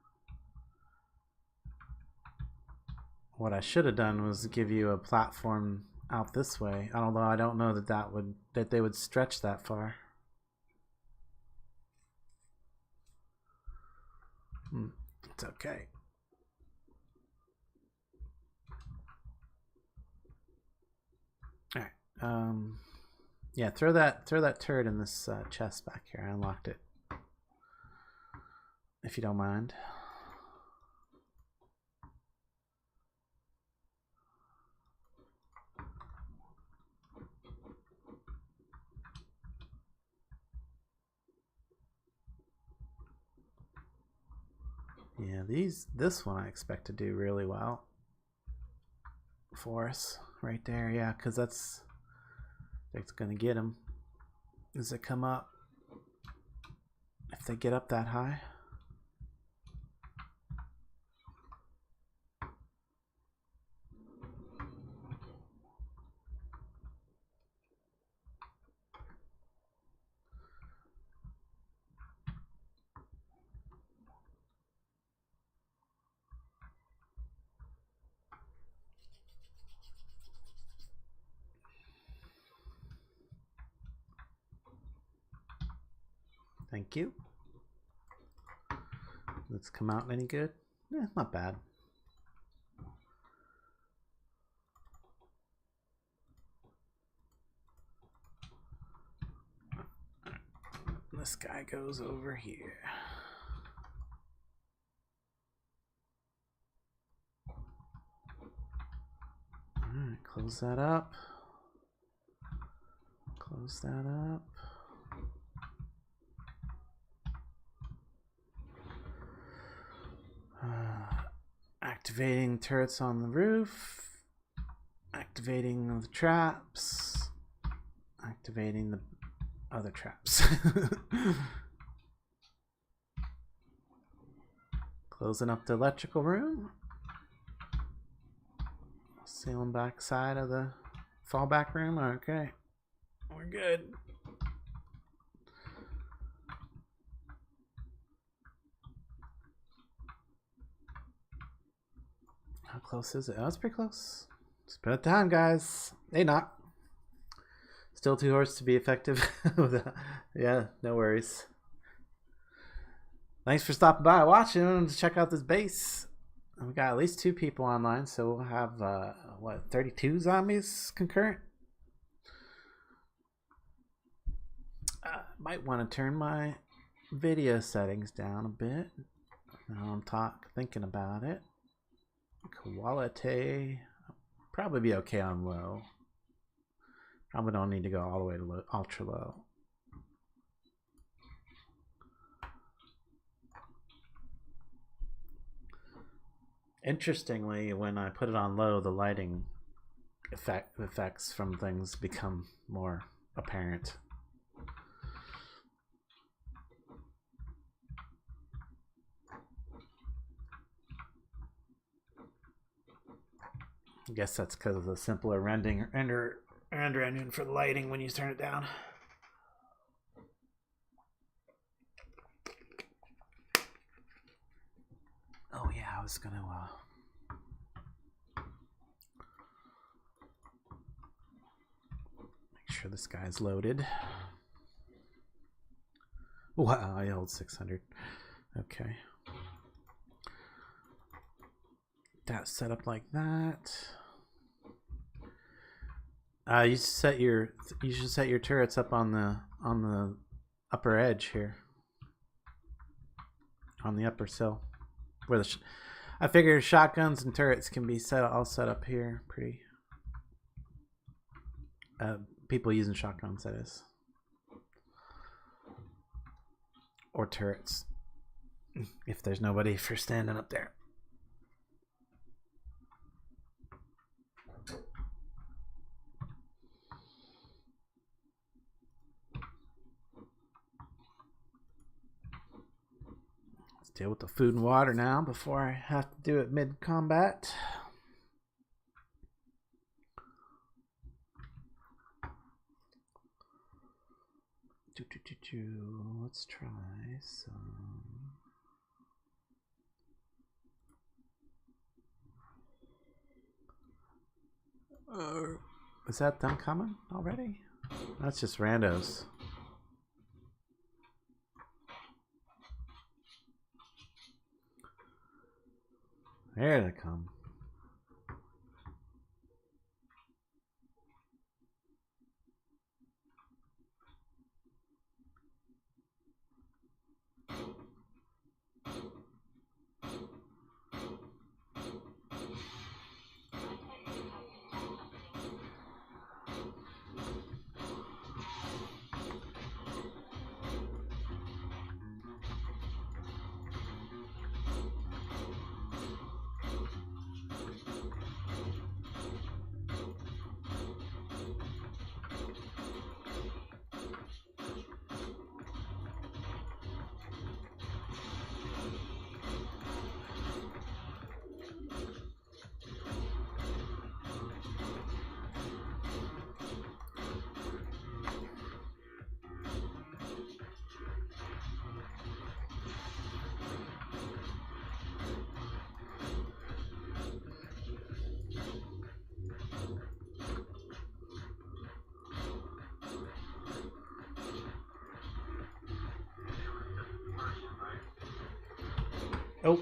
What I should have done was give you a platform out this way. Although I don't know that they would stretch that far. It's okay. All right. Yeah. Throw that turret in this chest back here. I unlocked it. if you don't mind. Yeah, this one I expect to do really well for us right there. Yeah, because that's going to get them. Does it come up if they get up that high? Thank you. Let's come out any good? Eh, not bad. This guy goes over here. Alright, close that up. Close that up. Activating turrets on the roof. Activating the traps. Activating the other traps. Closing up the electrical room. Sealing back side of the fallback room. Okay. We're good. How close is it? Oh, it's pretty close. Just put it down, guys. Hey, not. Still 2 horse to be effective. Yeah, no worries. Thanks for stopping by, watching, and check out this base. We got at least 2 people online, so we'll have what, 32 zombies concurrent. Might want to turn my video settings down a bit. Now I'm thinking about it. Quality, probably be okay on low. Probably don't need to go all the way to low, ultra low. Interestingly, when I put it on low, the lighting effects from things become more apparent. I guess that's because of the simpler render engine for the lighting when you turn it down. Oh yeah, I was gonna make sure this guy's loaded. Wow, I hold 600. Okay. That set up like that. You should set your turrets up on the upper edge here, on the upper sill, where I figure shotguns and turrets can be all set up here. Pretty. People using shotguns, that is, or turrets, if there's nobody for standing up there. Deal with the food and water now before I have to do it mid-combat. Let's try some. Is that them coming already? That's just randos. There they come. Oh.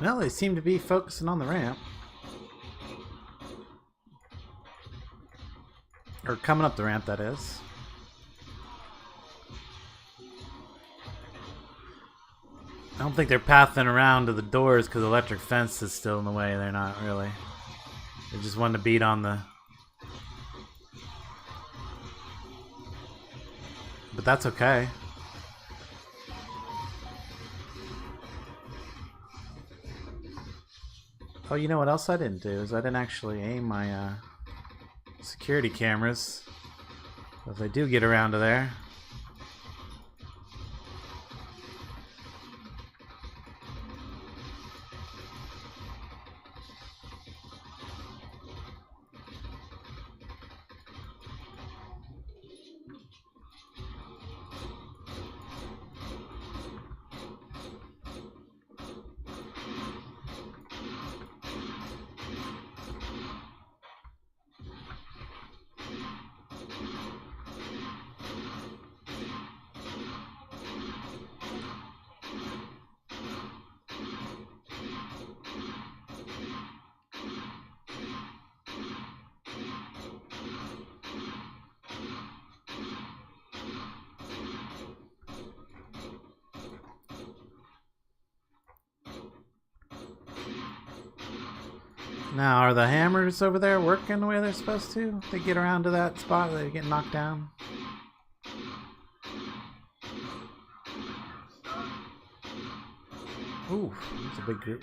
Well, they seem to be focusing on the ramp. Or coming up the ramp, that is. I don't think they're pathing around to the doors because the electric fence is still in the way. They're not really. They just wanted to beat on the... But that's okay. Oh, you know what else I didn't do is I didn't actually aim my security cameras. If they do get around to there. Now, are the hammers over there working the way they're supposed to? They get around to that spot, they get knocked down. Ooh, that's a big group.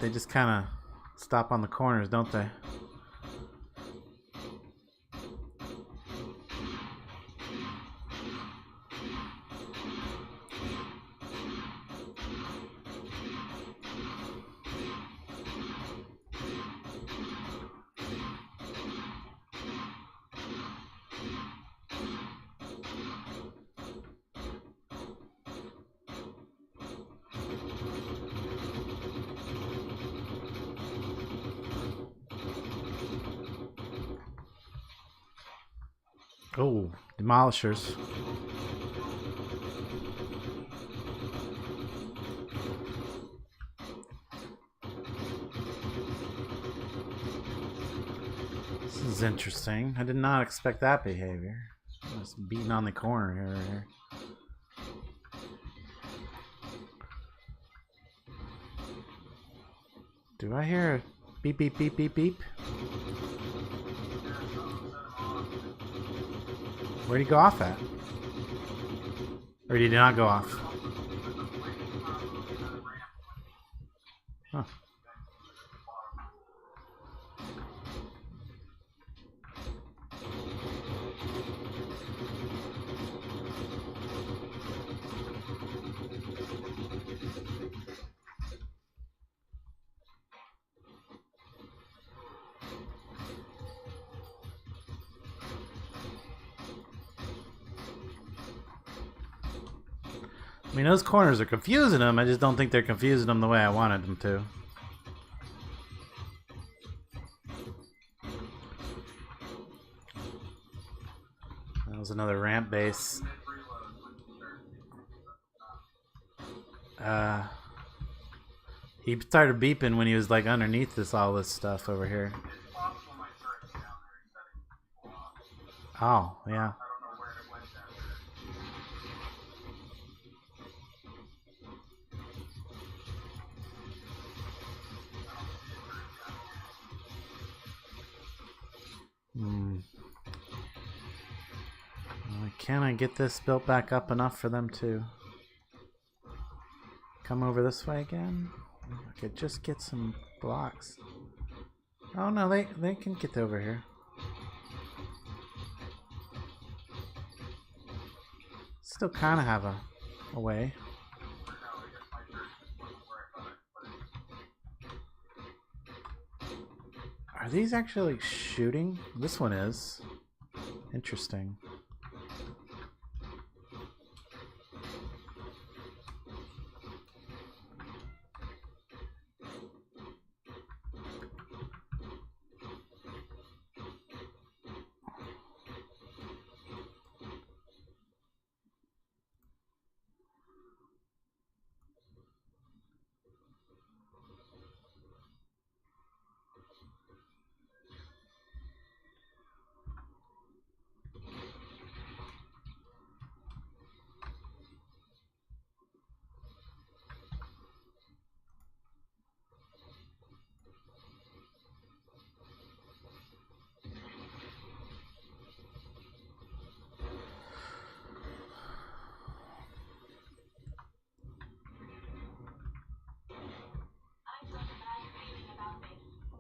They just kind of stop on the corners, don't they? Oh, demolishers. This is interesting. I did not expect that behavior. Just beating on the corner here. Do I hear a beep, beep, beep, beep, beep? Where'd he go off at? Or did he not go off? Huh. I mean, those corners are confusing them. I just don't think they're confusing them the way I wanted them to. That was another ramp base. He started beeping when he was like underneath all this stuff over here. Oh, yeah. Can I get this built back up enough for them to come over this way again? I could just get some blocks. Oh no, they can get over here. Still kind of have a way. Are these actually shooting? This one is. Interesting.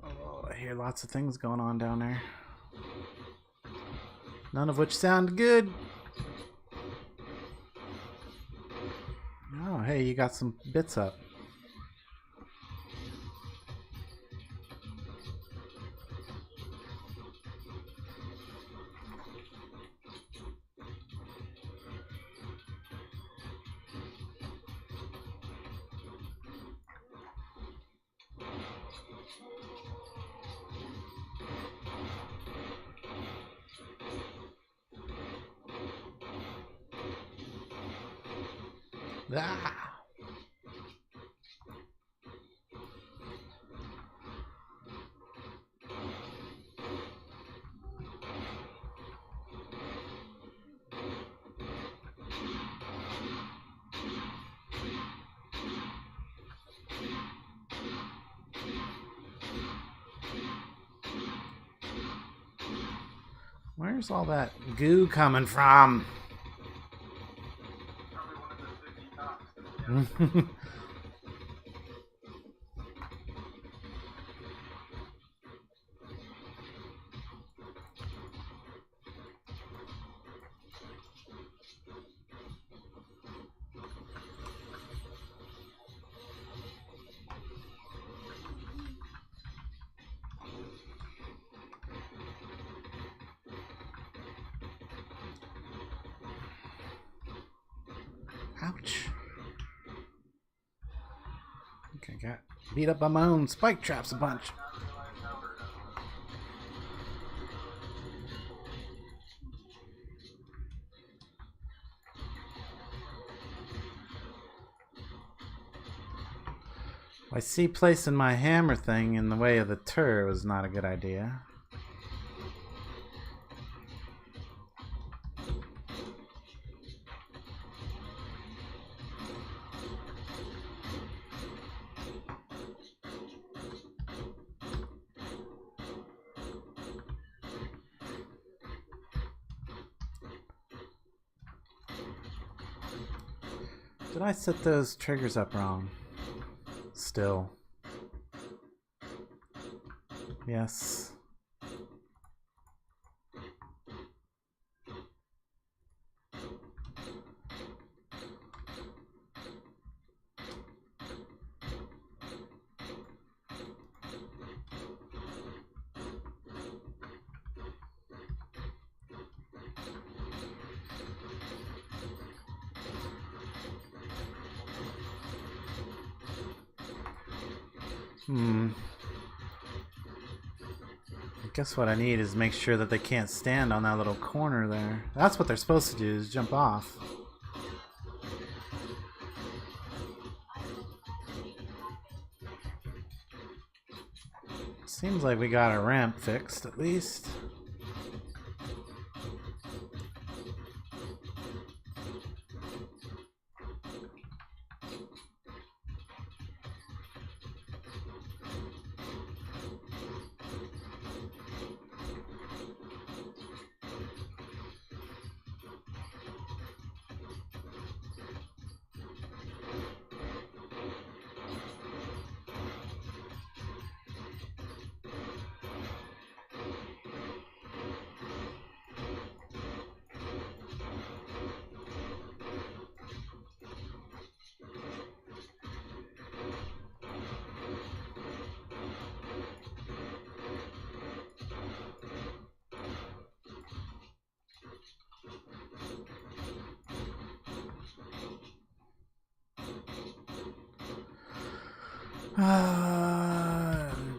Oh, I hear lots of things going on down there. None of which sound good. Oh, hey, you got some bits up. Ah. Where's all that goo coming from? Ouch. Okay, got beat up by my own spike traps a bunch. I see placing my hammer thing in the way of the turret was not a good idea. Did I set those triggers up wrong? Still. Yes. I guess what I need is make sure that they can't stand on that little corner there. That's what they're supposed to do, is jump off. Seems like we got a ramp fixed, at least.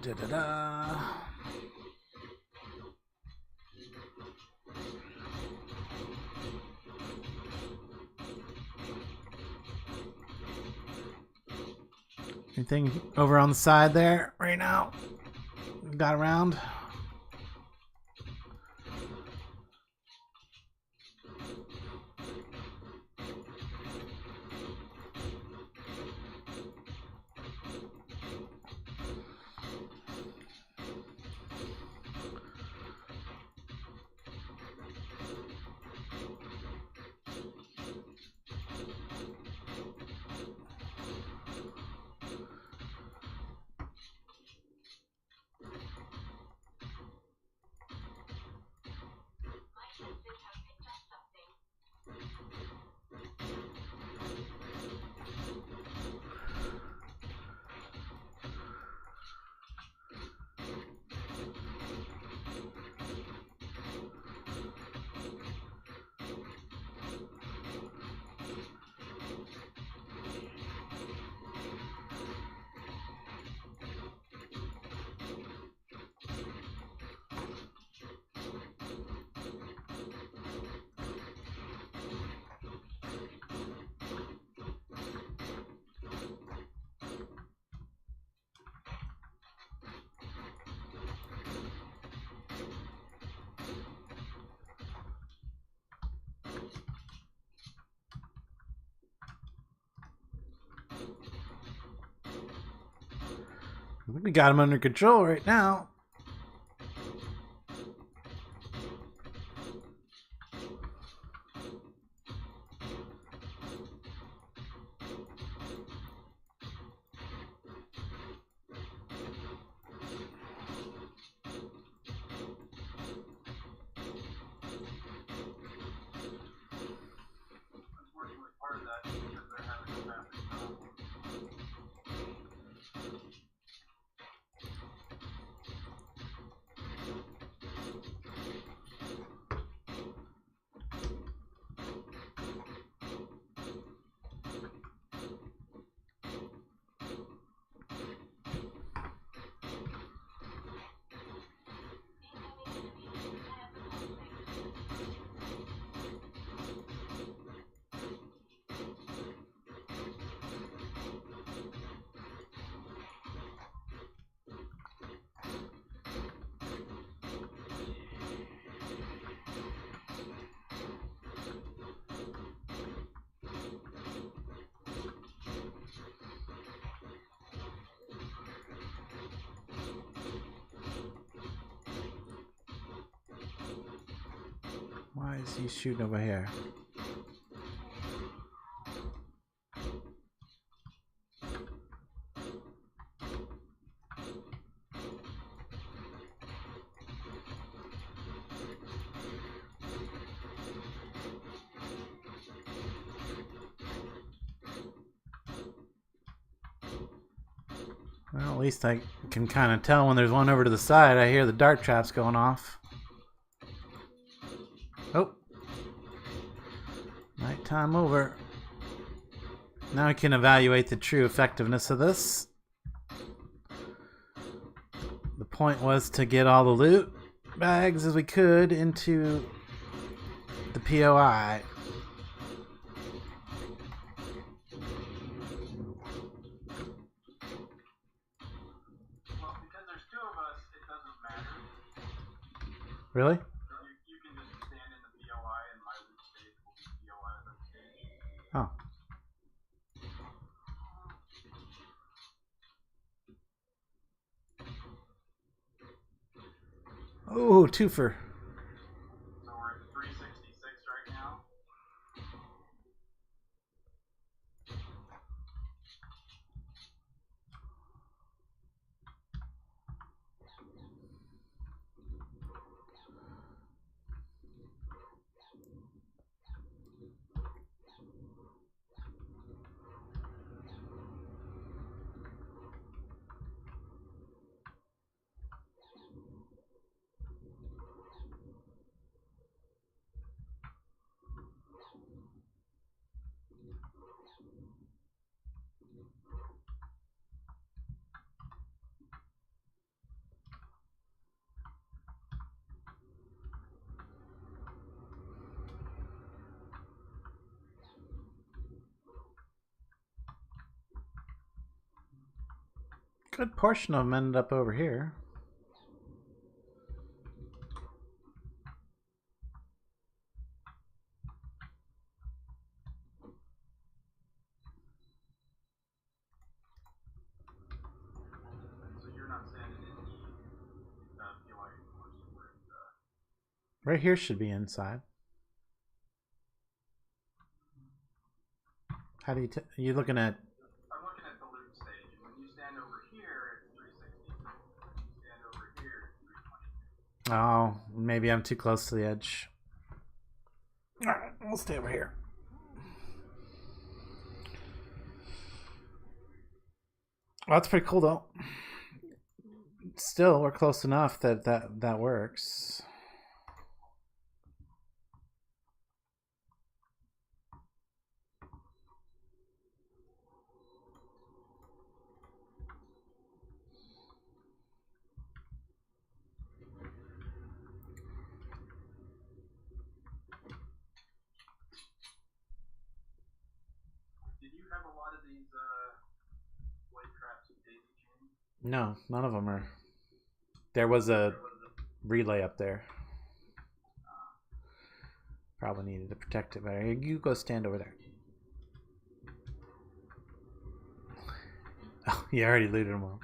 Da-da-da. Anything over on the side there right now? Got around? My senses have picked up something. I think we got him under control right now. Unfortunately, part of that is because they're having a traffic stop. Why is he shooting over here? Well, at least I can kind of tell when there's one over to the side. I hear the dart traps going off. Oh. Nighttime over. Now I can evaluate the true effectiveness of this. The point was to get all the loot bags as we could into the POI. Well, because there's two of us, it doesn't matter. Really? You can just stand in the POI and my loot stage will be POI loot stage. Oh. Oh, twofer. So we're at 366 right now. Good portion of them ended up over here. So you're not standing in the POI anymore. So we're at, Right here should be inside. How do you? You looking at? I'm looking at the loot stage. When you stand over here, it's 363. When you stand over here, it's 322. Oh, maybe I'm too close to the edge. All right, we'll stay over here. Well, that's pretty cool, though. Still, we're close enough that works. Did you have a lot of these blade traps and daisy chains? No, none of them are. There was a relay up there. Probably needed to protect it better. You go stand over there. Oh, you already looted them all.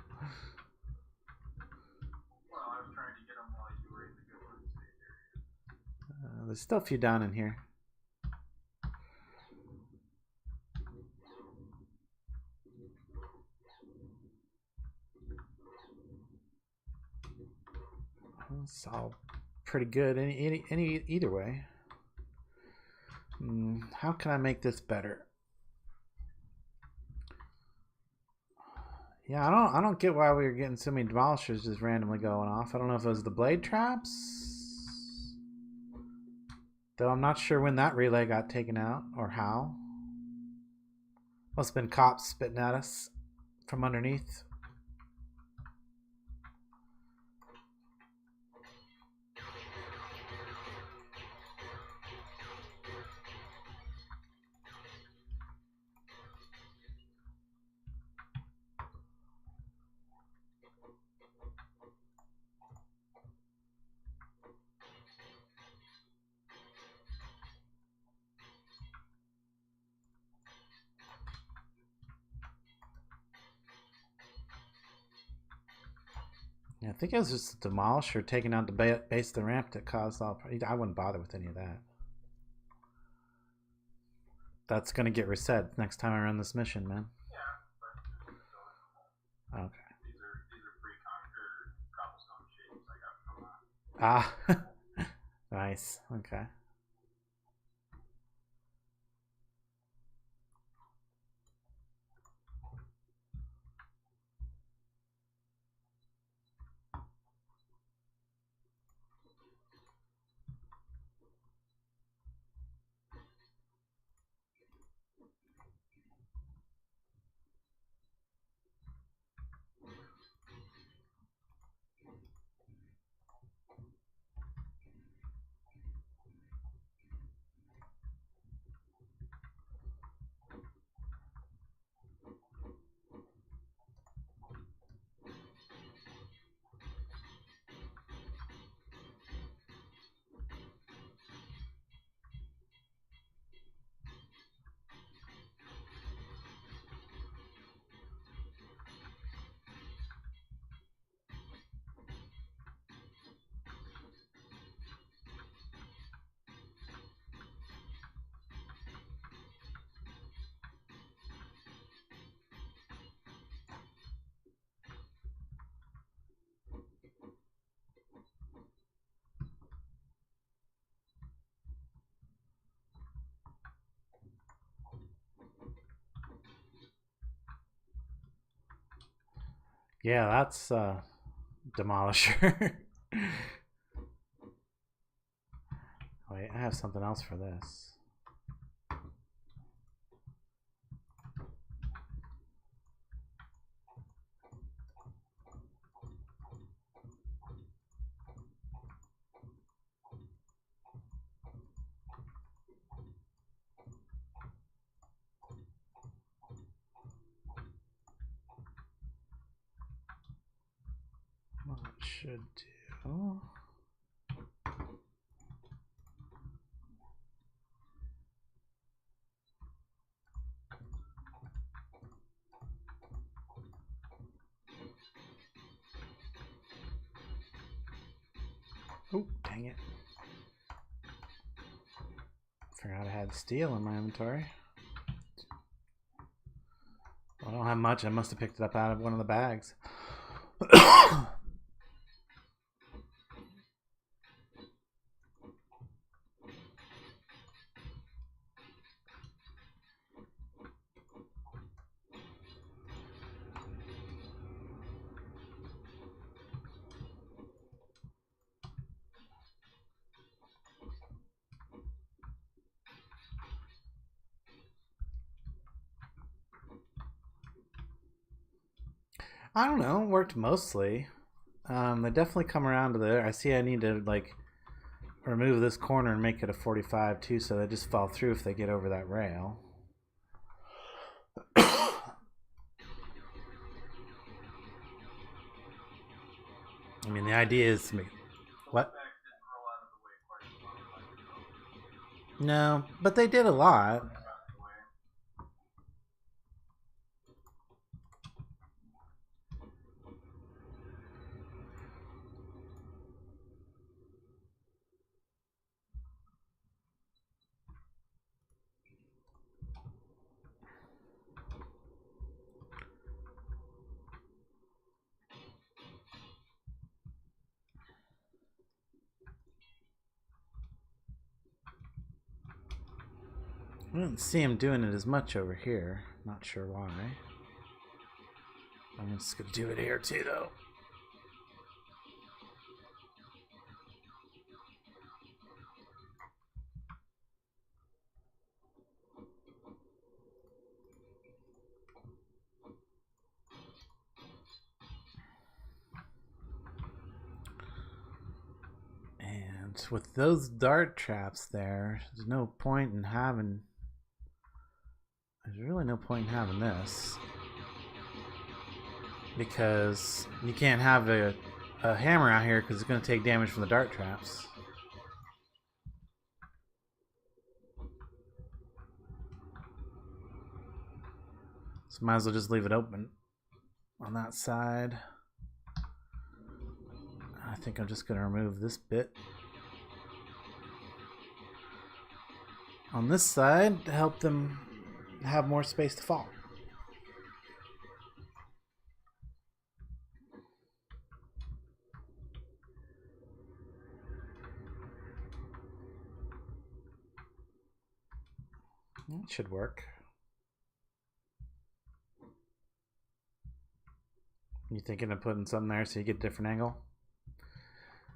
Well, I was trying to get them while you were in the good loot stage area. There's still a few down in here. It's all pretty good. Either way. How can I make this better? Yeah, I don't get why we were getting so many demolishers just randomly going off. I don't know if it was the blade traps. Though I'm not sure when that relay got taken out or how. Must have been cops spitting at us from underneath. Yeah, I think it was just the demolisher taking out the base of the ramp that caused all. I wouldn't bother with any of that. That's gonna get reset next time I run this mission, man. Yeah, but Okay. these are free cobblestone shapes I got from Ah, nice. Okay. Yeah, that's Demolisher. Wait, I have something else for this. What it should do. Oh, dang it. Forgot I had steel in my inventory. Well, I don't have much. I must have picked it up out of one of the bags. I don't know. It worked mostly. They definitely come around to there. I see I need to like remove this corner and make it a 45 too, so they just fall through if they get over that rail. I mean, the idea is to make what? No, but they did a lot. I don't see him doing it as much over here. Not sure why. I'm just gonna do it here too, though. And with those dart traps there, there's no point in having. There's really no point in having this. Because you can't have a hammer out here because it's going to take damage from the dart traps. So might as well just leave it open on that side. I think I'm just going to remove this bit on this side to help them have more space to fall. It should work. You thinking of putting something there so you get a different angle?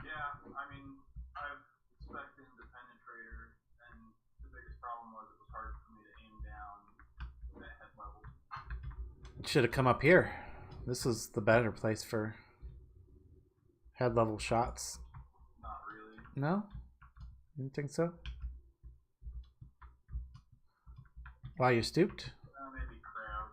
Yeah, I mean, I've expected the penetrator, and the biggest problem was it was hard for me to aim down at head level. It should have come up here. This is the better place for head level shots. Not really. No? You didn't think so? While you stooped? Maybe crouch.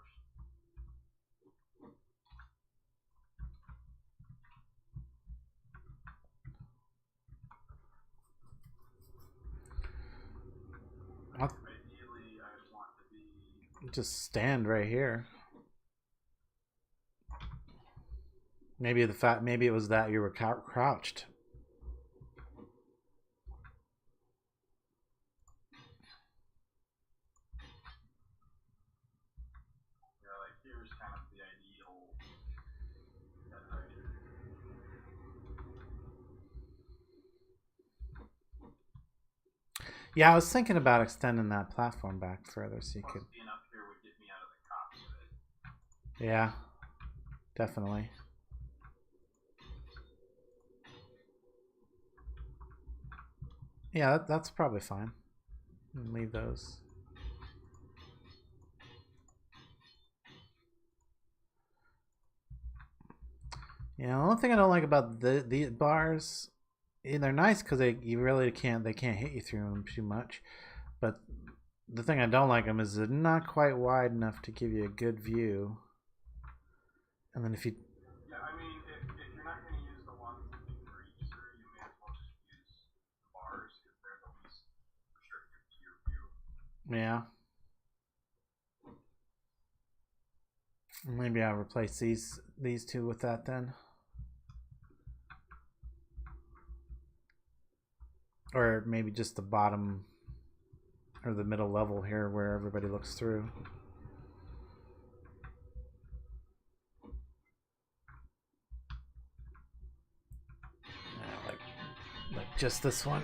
Ideally, I want to be. Just stand right here. Maybe maybe it was that you were crouched. Yeah, like here's kind of the ideal head height. Yeah, I was thinking about extending that platform back further so you could. Being up here would get me out of the cockpit. Yeah, definitely. Yeah, that's probably fine. Leave those. Yeah, the only thing I don't like about the bars, they're nice because you really they can't hit you through them too much. But the thing I don't like them is they're not quite wide enough to give you a good view. And then if you Yeah, I mean, if you're not going to use the ones that you can reach through, you may as well just use the bars because they're the least restrictive to your view. yeah, maybe I'll replace these two with that then. Or maybe just the bottom or the middle level here where everybody looks through. Yeah, like just this one.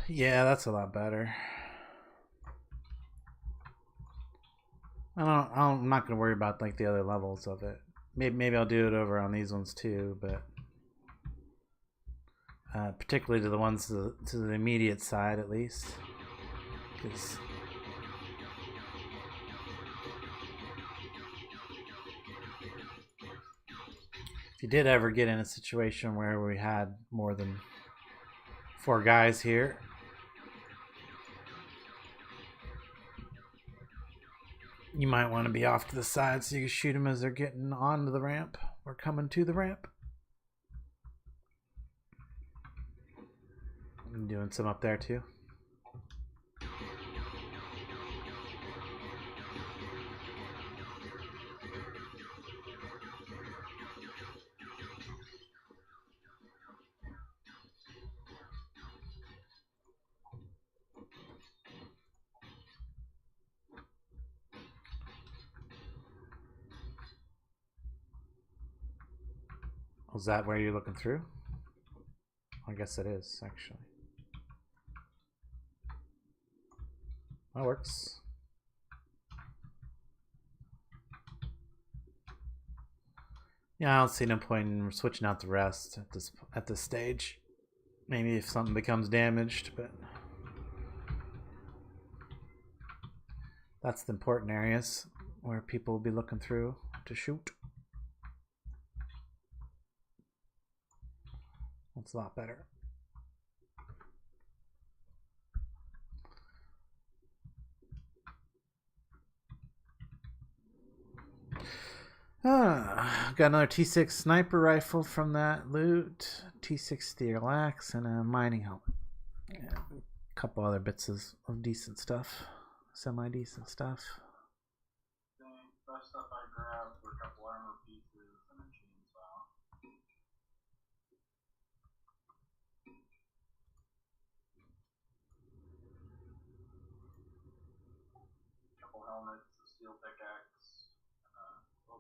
Yeah, that's a lot better. I'm not gonna worry about like the other levels of it. Maybe I'll do it over on these ones too, but particularly to the ones to the immediate side at least, because if you did ever get in a situation where we had more than 4 guys here, you might want to be off to the side so you can shoot them as they're getting onto the ramp or coming to the ramp. I'm doing some up there too. Was that where you're looking through? I guess it is, actually. That works. Yeah, I don't see no point in switching out the rest at this stage. Maybe if something becomes damaged, but that's the important areas where people will be looking through to shoot. That's a lot better. Got another T6 sniper rifle from that loot, T6 Theolax, and a mining helmet. Yeah, a couple other bits of decent stuff, semi-decent stuff. The best stuff I grabbed were a couple armor pieces and a chainsaw. A couple helmets, a steel pickaxe,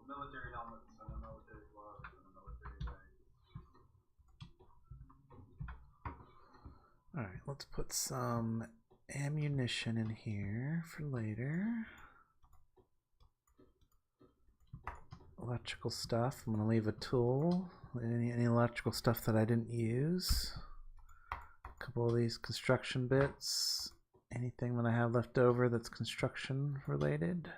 military helmets and a military glove and a military bag. Alright, let's put some ammunition in here for later. Electrical stuff. I'm going to leave a tool. Any electrical stuff that I didn't use. A couple of these construction bits. Anything that I have left over that's construction related.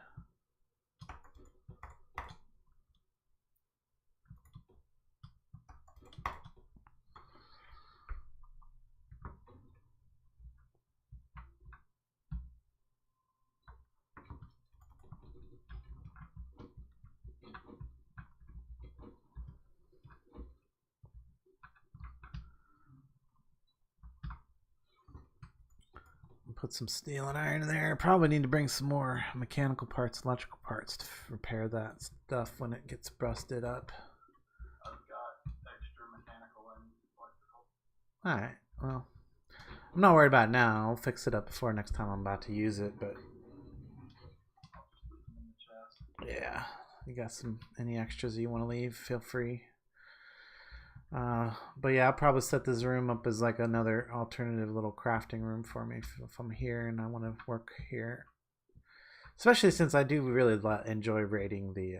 Put some steel and iron in there. Probably need to bring some more mechanical parts, electrical parts to repair that stuff when it gets busted up. I've got extra mechanical and electrical. Alright, well, I'm not worried about it now. I'll fix it up before next time I'm about to use it, but I'll just leave them in the chest. yeah, you got any extras you want to leave, feel free. But yeah, I'll probably set this room up as like another alternative little crafting room for me if I'm here and I want to work here. Especially since I do really enjoy raiding the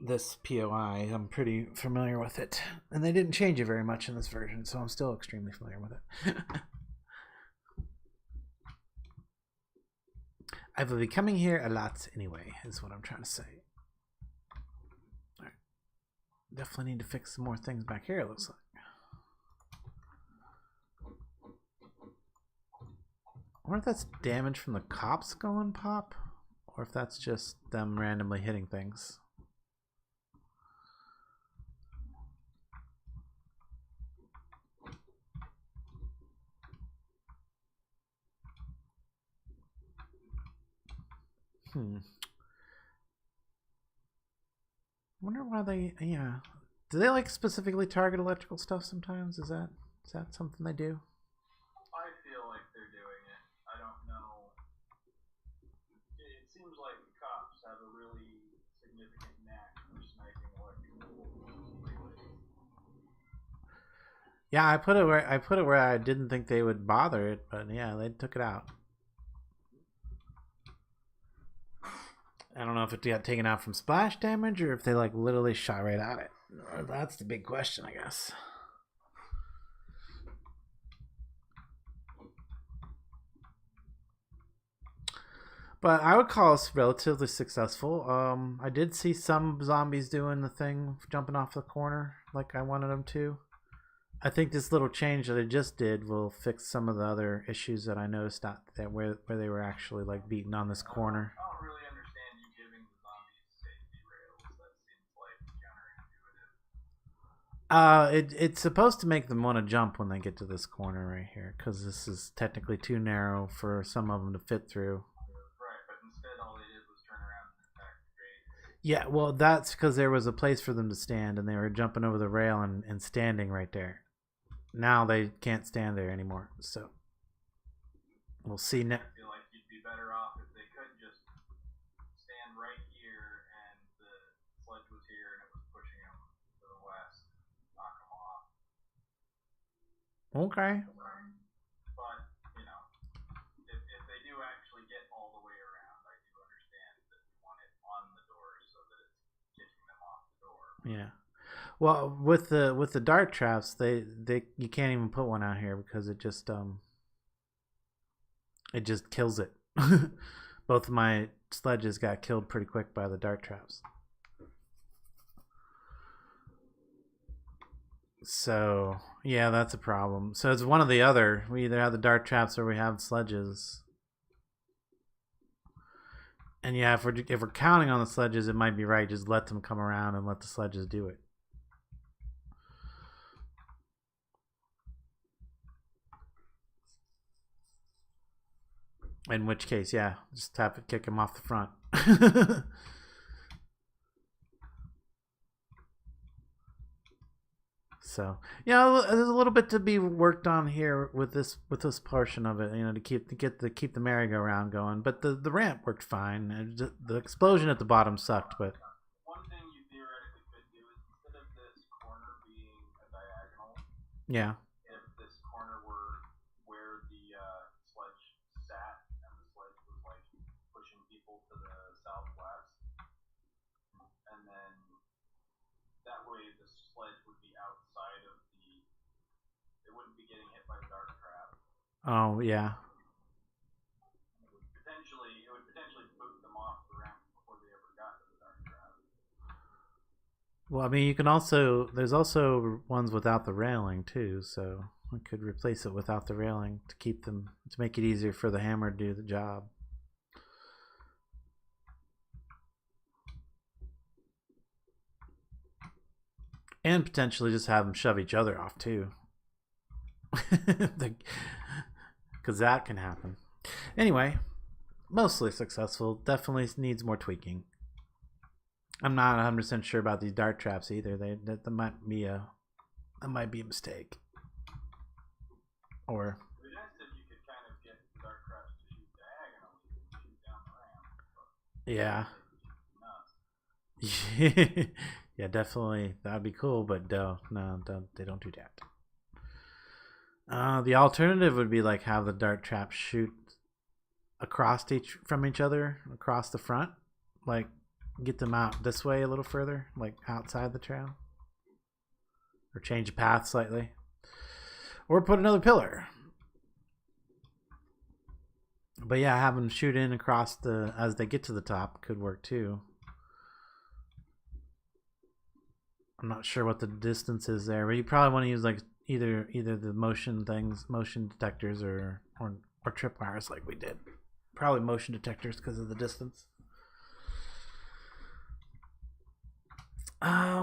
this POI. I'm pretty familiar with it, and they didn't change it very much in this version, so I'm still extremely familiar with it. I will be coming here a lot anyway, is what I'm trying to say. Alright. Definitely need to fix some more things back here, it looks like. I wonder if that's damage from the cops going pop, or if that's just them randomly hitting things. I wonder why they, yeah. Do they like specifically target electrical stuff sometimes? Is that something they do? I feel like they're doing it. I don't know. It seems like the cops have a really significant knack for sniping electrical relays. Yeah, I put it where I didn't think they would bother it, but yeah, they took it out. I don't know if it got taken out from splash damage or if they like literally shot right at it. That's the big question, I guess. But I would call us relatively successful. I did see some zombies doing the thing, jumping off the corner like I wanted them to. I think this little change that I just did will fix some of the other issues that I noticed that where they were actually like beating on this corner. I don't really understand you giving the zombies safety rails. That seems like counterintuitive. It's supposed to make them want to jump when they get to this corner right here, because this is technically too narrow for some of them to fit through. Right, but instead all they did was turn around and attack the gate. Yeah, well, that's because there was a place for them to stand, and they were jumping over the rail and standing right there. Now they can't stand there anymore, so we'll see next. I feel like you'd be better off if they could just stand right here and the sledge was here and it was pushing them to the west, knock them off. Okay. But, you know, if they do actually get all the way around, I do understand that you want it on the door so that it's kicking them off the door. Yeah. Well, with the dart traps, they you can't even put one out here because it just kills it. Both of my sledges got killed pretty quick by the dart traps. So yeah, that's a problem. So it's one or the other. We either have the dart traps or we have sledges. And yeah, if we're counting on the sledges, it might be right. Just let them come around and let the sledges do it. In which case, yeah, just tap it, kick him off the front. So yeah, there's a little bit to be worked on here with this portion of it, you know, to keep the merry-go-round going. But the ramp worked fine. The explosion at the bottom sucked, but one thing you theoretically could do is instead of this corner being a diagonal, yeah. if this corner were where the sledge sat and the sledge was like pushing people to the southwest, and then that way the sledge would be outside of it wouldn't be getting hit by the dart trap. Oh yeah. It would potentially boot them off the ramp before they ever got to the dart trap. Well, I mean, there's also ones without the railing too, so we could replace it without the railing to make it easier for the hammer to do the job. And potentially just have them shove each other off too. Because that can happen. Anyway, mostly successful. Definitely needs more tweaking. I'm not 100% sure about these dart traps either. That might be a mistake. Or It'd be nice if you could kind of get the dart traps to shoot diagonally and shoot down the ramp. yeah. Yeah, definitely. That'd be cool, but no, they don't do that. The alternative would be like have the dart trap shoot across from each other, across the front, like get them out this way a little further, like outside the trail, or change the path slightly, or put another pillar. But yeah, have them shoot in across as they get to the top could work too. I'm not sure what the distance is there, but you probably want to use like either the motion detectors, or tripwires like we did. Probably motion detectors because of the distance.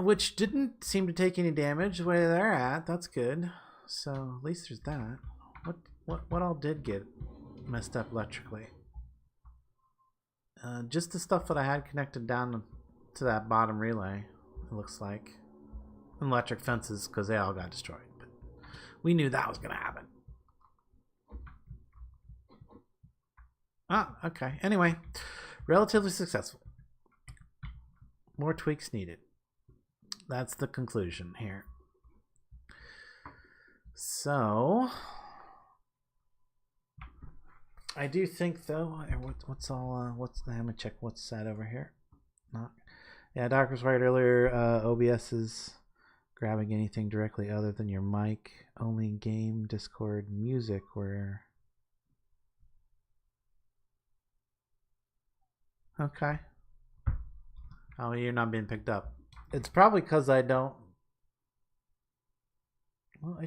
Which didn't seem to take any damage the way they're at. That's good. So at least there's that. What all did get messed up electrically? Just the stuff that I had connected down to that bottom relay. It looks like. Electric fences, because they all got destroyed. But we knew that was going to happen. Ah, okay. Anyway, relatively successful. More tweaks needed. That's the conclusion here. So, I do think though. I'm gonna check what's that over here. Not. Yeah, Doc was right earlier. OBS is grabbing anything directly other than your mic. Only game, Discord, music where. Okay. Oh, you're not being picked up. It's probably because I don't. Well,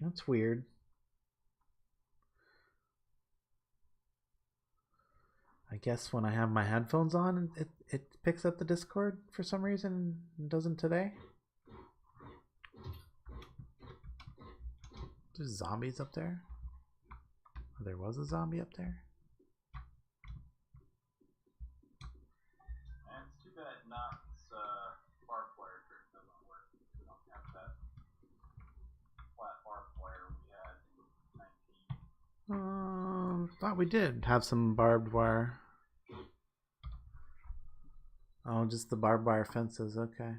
that's weird. I guess when I have my headphones on, it picks up the Discord for some reason. It doesn't today. There's zombies up there. There was a zombie up there. It's too bad Knott's barbed wire trick doesn't work. We don't have that flat barbed wire we had in 19. Thought we did have some barbed wire. Oh, just the barbed wire fences. Okay.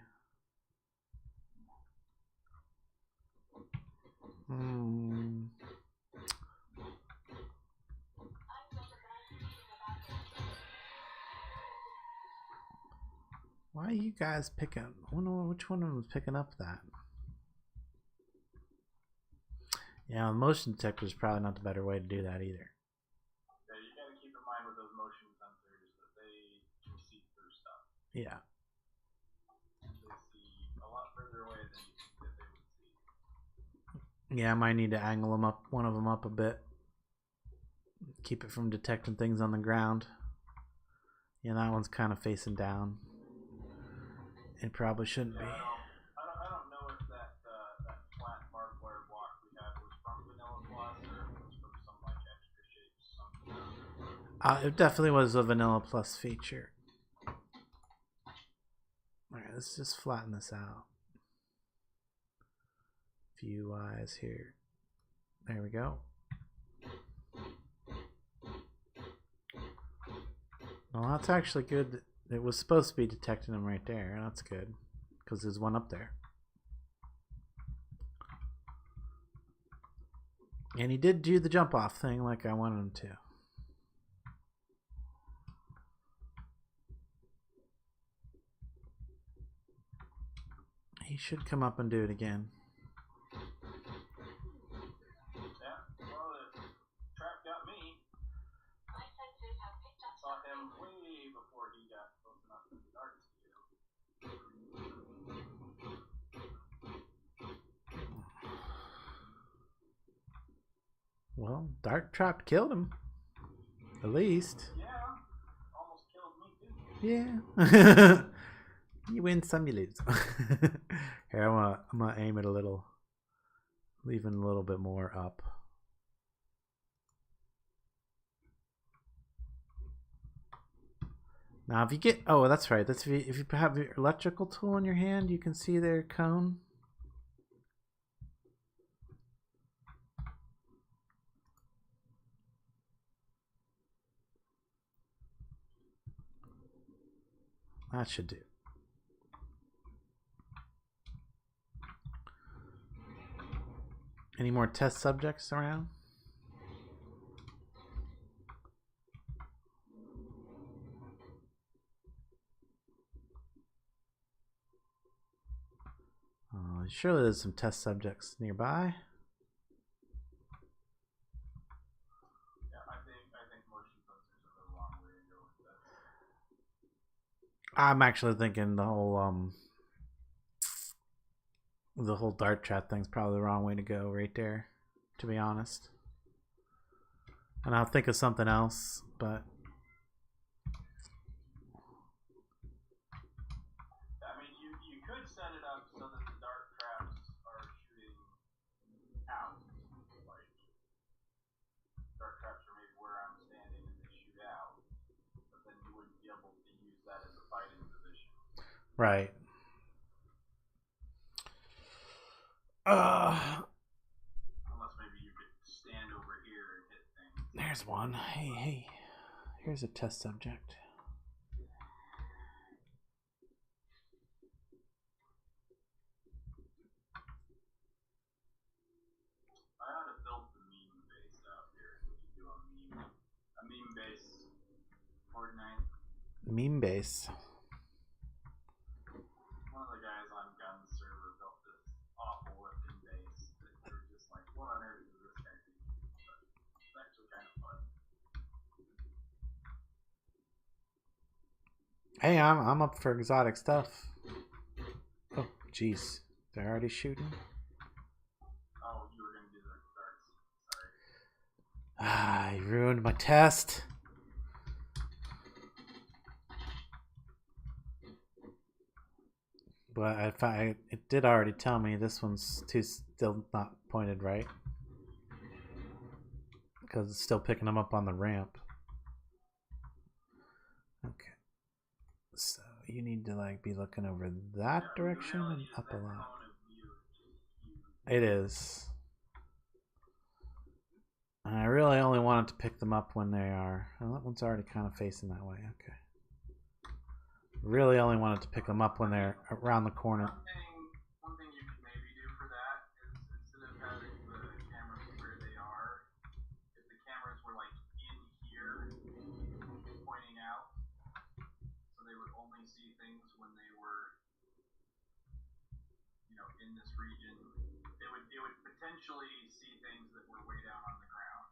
Why are you guys picking? I wonder which one was picking up that. Yeah, the motion detector is probably not the better way to do that either. Yeah, you gotta keep in mind with those motion sensors that they can see through stuff. Yeah. And they see a lot further away than you think that they would see. Yeah, I might need to angle them up, one of them up a bit. Keep it from detecting things on the ground. Yeah, that one's kind of facing down. It probably shouldn't be. I don't know if that flat barbed wire block we had was from Vanilla Plus or if it was from some like extra shapes something. It definitely was a Vanilla Plus feature. Alright, let's just flatten this out. View eyes here. There we go. Well, that's actually good. It was supposed to be detecting them right there. That's good. Because there's one up there. And he did do the jump off thing like I wanted him to. He should come up and do it again. Yeah, well, the trap got me. My sensors have picked up Saw something. him way before he got close enough to the dark field. Well, Dark Trap killed him. At least. Yeah, almost killed me too. Yeah. You win some, you lose. Here, I'm gonna aim it a little leaving a little bit more up. Now, if you get, oh, that's right. That's if you have your electrical tool in your hand, you can see their cone. That should do. Any more test subjects around? Surely there's some test subjects nearby. Yeah, I think motion sensors are the wrong way to go with this. I'm actually thinking the whole dart trap thing's probably the wrong way to go right there, to be honest. And I'll think of something else, but I mean, you could set it up so that the dart traps are shooting out. Like, dart traps are maybe where I'm standing and they shoot out. But then you wouldn't be able to use that as a fighting position. right. Unless maybe you could stand over here and hit things. There's one. Hey. Here's a test subject. I ought to build the meme base out here. We could do a meme base Fortnite. Meme base. One of the guys on Gun server built this awful looking base that they were just like, what on earth is this guy doing? But it's actually kind of fun. Hey, I'm up for exotic stuff. Oh, jeez. They're already shooting? Oh, you were going to do the darts. Sorry. You ruined my test. But it did already tell me this one's still not pointed right. Because it's still picking them up on the ramp. Okay. So you need to like be looking over that direction and up a lot. It is. And I really only wanted to pick them up when they are. Well, that one's already kind of facing that way. Okay. Really only wanted to pick them up when they're around the corner. One thing you could maybe do for that is instead of having the cameras where they are, if the cameras were like in here, pointing out, so they would only see things when they were, in this region. It would potentially see things that were way down on the ground.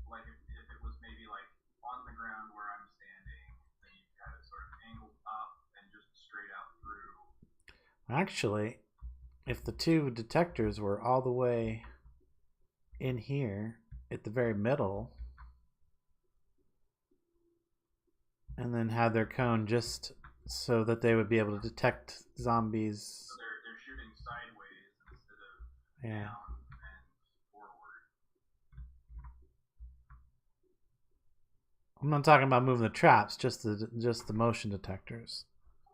Like if it was maybe like on the ground where I'm standing, then you had it sort of angled up and just straight out through. Actually, if the two detectors were all the way in here at the very middle and then had their cone just so that they would be able to detect zombies. So they're shooting sideways instead of Yeah. down and forward. I'm not talking about moving the traps, just the motion detectors.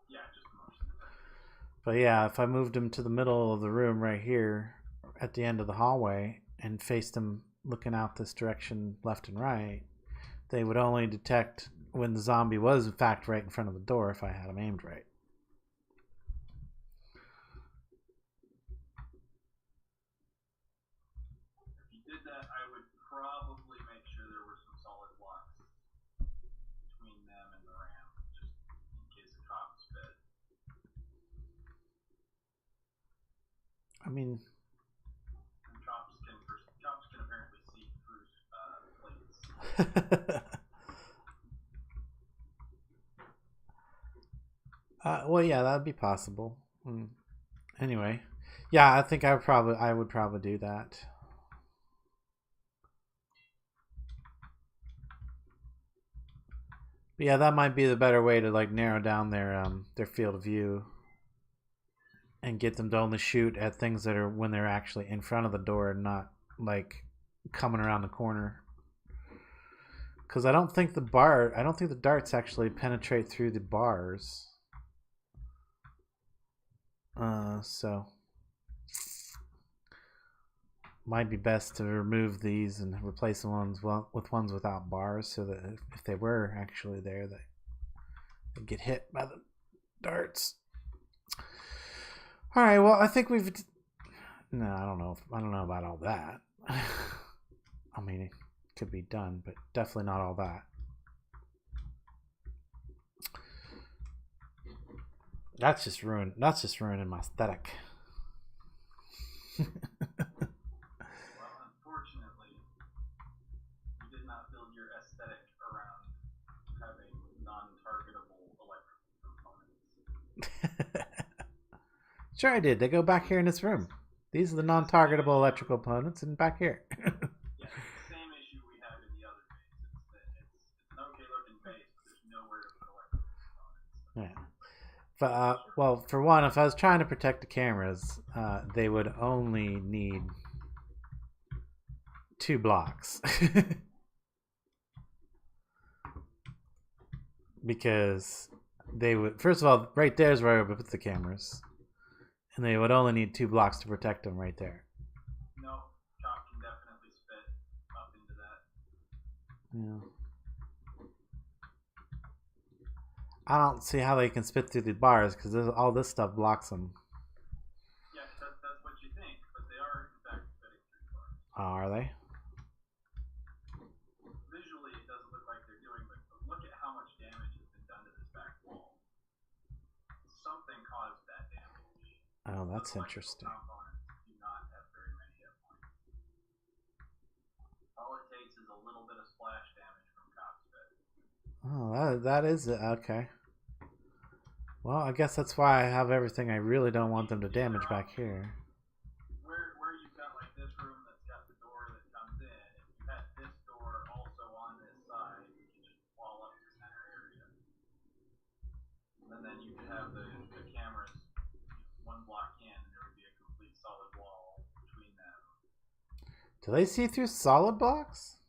Yeah, just the motion detectors. But yeah, if I moved them to the middle of the room right here at the end of the hallway and faced them looking out this direction left and right, they would only detect when the zombie was in fact right in front of the door if I had them aimed right. If you did that, I would probably make sure there were some solid blocks between them and the ramp, just in case the cops fit. I mean, And cops can apparently see through plates. well, yeah, that'd be possible. Anyway, yeah, I think I would probably do that. But yeah, that might be the better way to like narrow down their field of view. and get them to only shoot at things that are when they're actually in front of the door and not like coming around the corner. Because I don't think the darts actually penetrate through the bars. So might be best to remove these and replace the ones with ones without bars, so that if they were actually there, they get hit by the darts. All right. Well, I think we've. No, I don't know. I don't know about all that. I mean, it could be done, but definitely not all that. That's just ruining my aesthetic. Well, unfortunately, you did not build your aesthetic around having non-targetable electrical components. Sure, I did. They go back here in this room. These are the non-targetable electrical components, and back here. Yeah, it's the same issue we have in the other base. It's that it's an okay-looking base, but there's nowhere to put electrical components. Yeah. Well, for one, if I was trying to protect the cameras, they would only need 2 blocks. Because they would, first of all, right there is where I would put the cameras. And they would only need 2 blocks to protect them right there. No, Chop can definitely spit up into that. Yeah. I don't see how they can spit through the bars because all this stuff blocks them. Yeah, that's what you think, but they are in fact spitting through bars. Oh, are they? Visually, it doesn't look like they're doing, but look at how much damage has been done to this back wall. Something caused that damage. Oh, that's Those interesting. components do not have very many hit points. All it takes is a little bit of splash damage from cop spit. Oh, that is it. Okay. Well, I guess that's why I have everything I really don't want them to damage back here. Where you've got like this room that's got the door that comes in, if you had this door also on this side, you could just wall up the center area. And then you could have the cameras 1 block in, and there would be a complete solid wall between them. Do they see through solid blocks?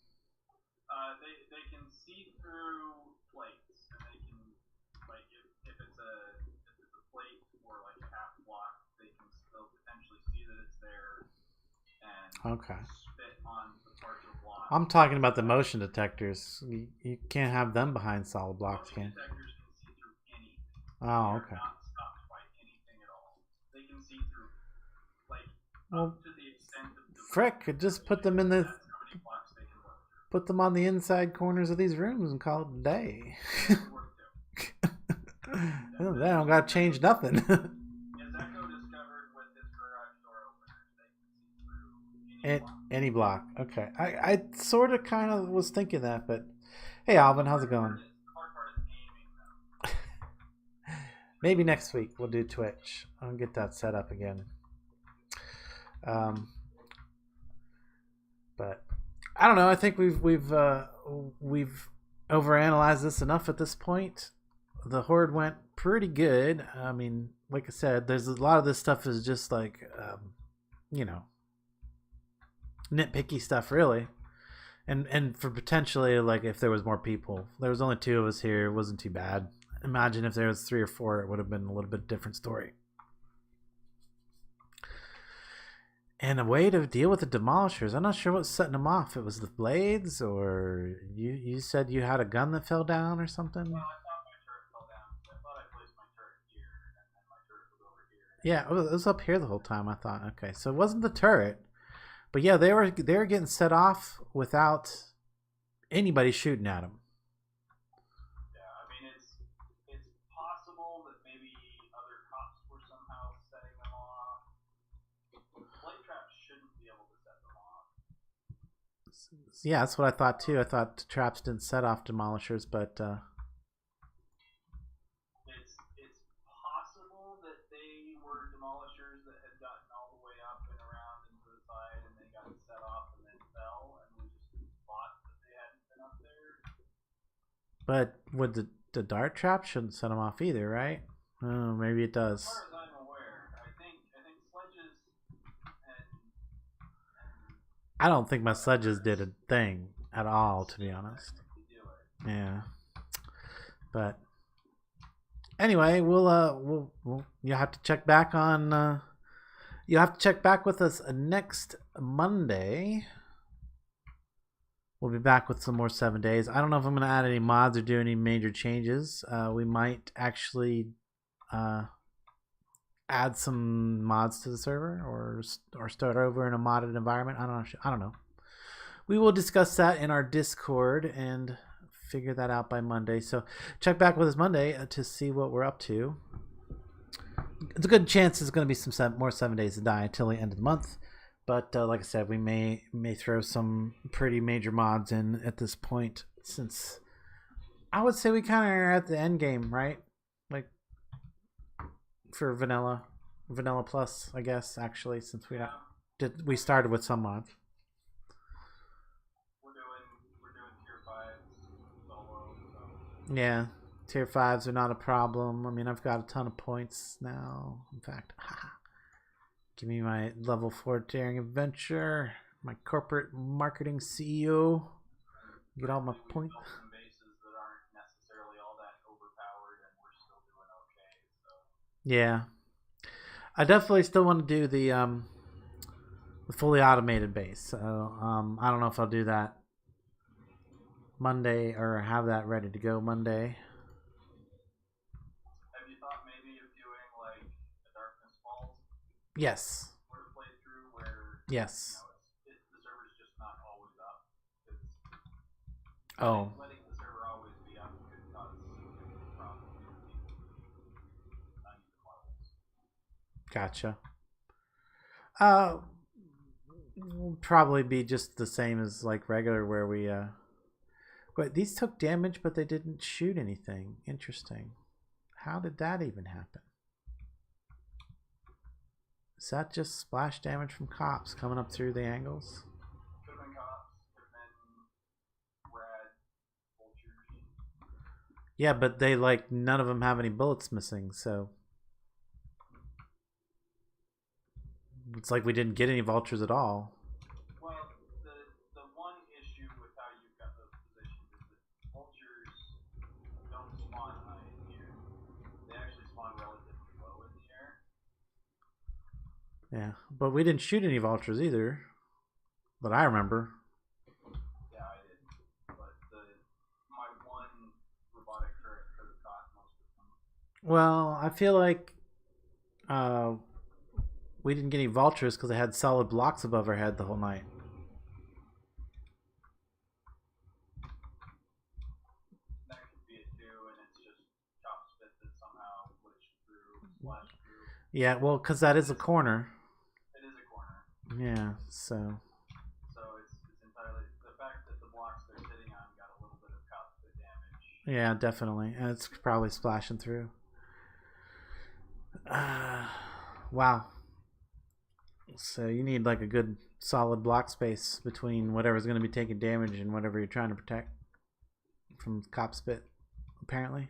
They can see through plates, and they can, like, if it's a plate or like a half block, they can still potentially see that it's there and spit on the partial block. I'm talking about the motion detectors. You can't have them behind solid blocks, motion can you? detectors can see through anything. Oh, They're okay. not stopped by anything at all. They can see through, like, Well, up to the extent of the frick, could just put them in the. that's how many blocks they can look through. Put them on the inside corners of these rooms and call it a day. That would work too. They don't gotta change nothing. As Echo discovered with his garage door openers, they can see through any block. Any block. Okay. I sort of kind of was thinking that, but hey, Alvin, how's it going? The hard part is aiming them. Maybe next week we'll do Twitch. I'll get that set up again. But I don't know. I think we've overanalyzed this enough at this point. The Horde went pretty good. I mean, like I said, there's a lot of this stuff is just like, nitpicky stuff, really. And for potentially, like, if there was more people, there was only 2 of us here. It wasn't too bad. Imagine if there was 3 or 4, it would have been a little bit different story. And a way to deal with the demolishers. I'm not sure what's setting them off. It was the blades, or you said you had a gun that fell down or something? Well, I thought my turret fell down. I thought I placed my turret here, and then my turret was over here. Yeah, it was up here the whole time, I thought. Okay, so it wasn't the turret. But yeah, they were getting set off without anybody shooting at them. Yeah, I mean, it's possible that maybe other cops were somehow setting them off. Blade traps shouldn't be able to set them off. Yeah, that's what I thought too. I thought the traps didn't set off demolishers, but It's possible that they were demolishers that had gotten all the way up and around and to the side, and they got set off and then fell, and we just thought that they hadn't been up there. But would the dart trap shouldn't set them off either, right? Oh, maybe it does. As far as I'm aware, I think I don't think my sledges did a thing at all, to be honest. You do it. Yeah. But anyway, we'll you have to check back on. You have to check back with us next Monday. We'll be back with some more 7 days. I don't know if I'm going to add any mods or do any major changes. We might actually add some mods to the server or start over in a modded environment. I don't know. We will discuss that in our Discord and figure that out by Monday. So check back with us Monday to see what we're up to. It's a good chance there's going to be some more 7 days to die until the end of the month. But like I said, we may throw some pretty major mods in at this point, since I would say we kind of are at the end game, right? Like for vanilla plus, I guess, actually, since we started with some mods. We're doing tier 5 solo. So. Yeah, tier 5s are not a problem. I mean, I've got a ton of points now. In fact, give me my level 4 daring adventure, my corporate marketing CEO. Get all my points. Some bases that aren't necessarily all that overpowered, and we're still doing okay. So. Yeah, I definitely still want to do the fully automated base. So I don't know if I'll do that Monday or have that ready to go Monday. Have you thought maybe of doing like a Darkness Falls? Yes. Sort of playthrough where yes. The server's just not always up. Letting the server always be up could cause problems for people not using levels. Gotcha. Will probably be just the same as like regular, where we but these took damage but they didn't shoot anything. Interesting. How did that even happen? Is that just splash damage from cops coming up through the angles? Could have been cops, could have been rad vultures. Yeah, but they like none of them have any bullets missing, so it's like we didn't get any vultures at all. Well, the one issue with how you've got those positions is that vultures don't spawn high in the air. They actually spawn relatively low in the air. Yeah, but we didn't shoot any vultures either, that I remember. Yeah, I didn't. But my one robotic turret could have caught most of them. Well, I feel like we didn't get any vultures because they had solid blocks above our head the whole night. That could be it too, and it's just chop spit that somehow glitched through, splashed through. Yeah, well, because that is a corner. It is a corner. Yeah, so it's entirely the fact that the blocks they're sitting on got a little bit of chop spit damage. yeah, definitely, and it's probably splashing through. Wow. So you need like a good solid block space between whatever's going to be taking damage and whatever you're trying to protect from cop spit, apparently.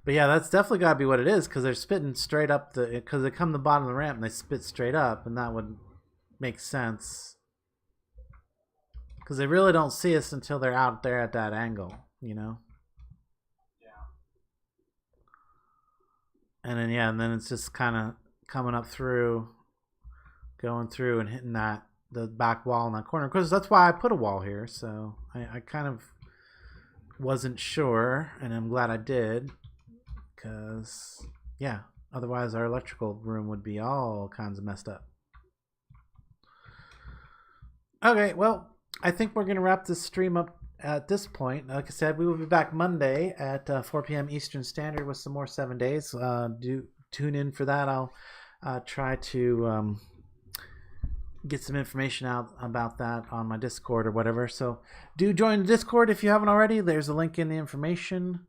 But yeah, that's definitely got to be what it is, because they're spitting straight up because they come to the bottom of the ramp and they spit straight up, and that would make sense. Because they really don't see us until they're out there at that angle, you know? And then and then it's just kind of coming up through, going through and hitting the back wall in that corner, because that's why I put a wall here. So I kind of wasn't sure, and I'm glad I did, because yeah, otherwise our electrical room would be all kinds of messed up. Okay, well, I think we're gonna wrap this stream up at this point. Like I said, we will be back Monday at 4 p.m. Eastern Standard with some more 7 days. Do tune in for that. I'll try to get some information out about that on my Discord or whatever. So do join the Discord if you haven't already. There's a link in the information.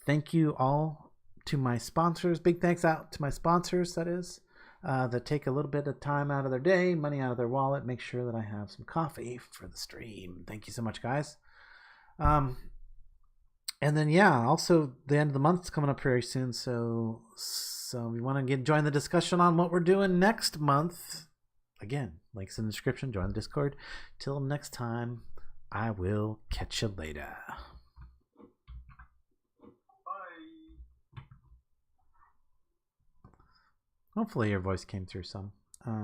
Thank you all to my sponsors. Big thanks out to my sponsors, that is, that take a little bit of time out of their day, money out of their wallet, make sure that I have some coffee for the stream. Thank you so much, guys. And then yeah, also the end of the month's coming up very soon, so if you want to join the discussion on what we're doing next month, again, links in the description, join the Discord. Till next time, I will catch you later. Bye. Hopefully your voice came through some.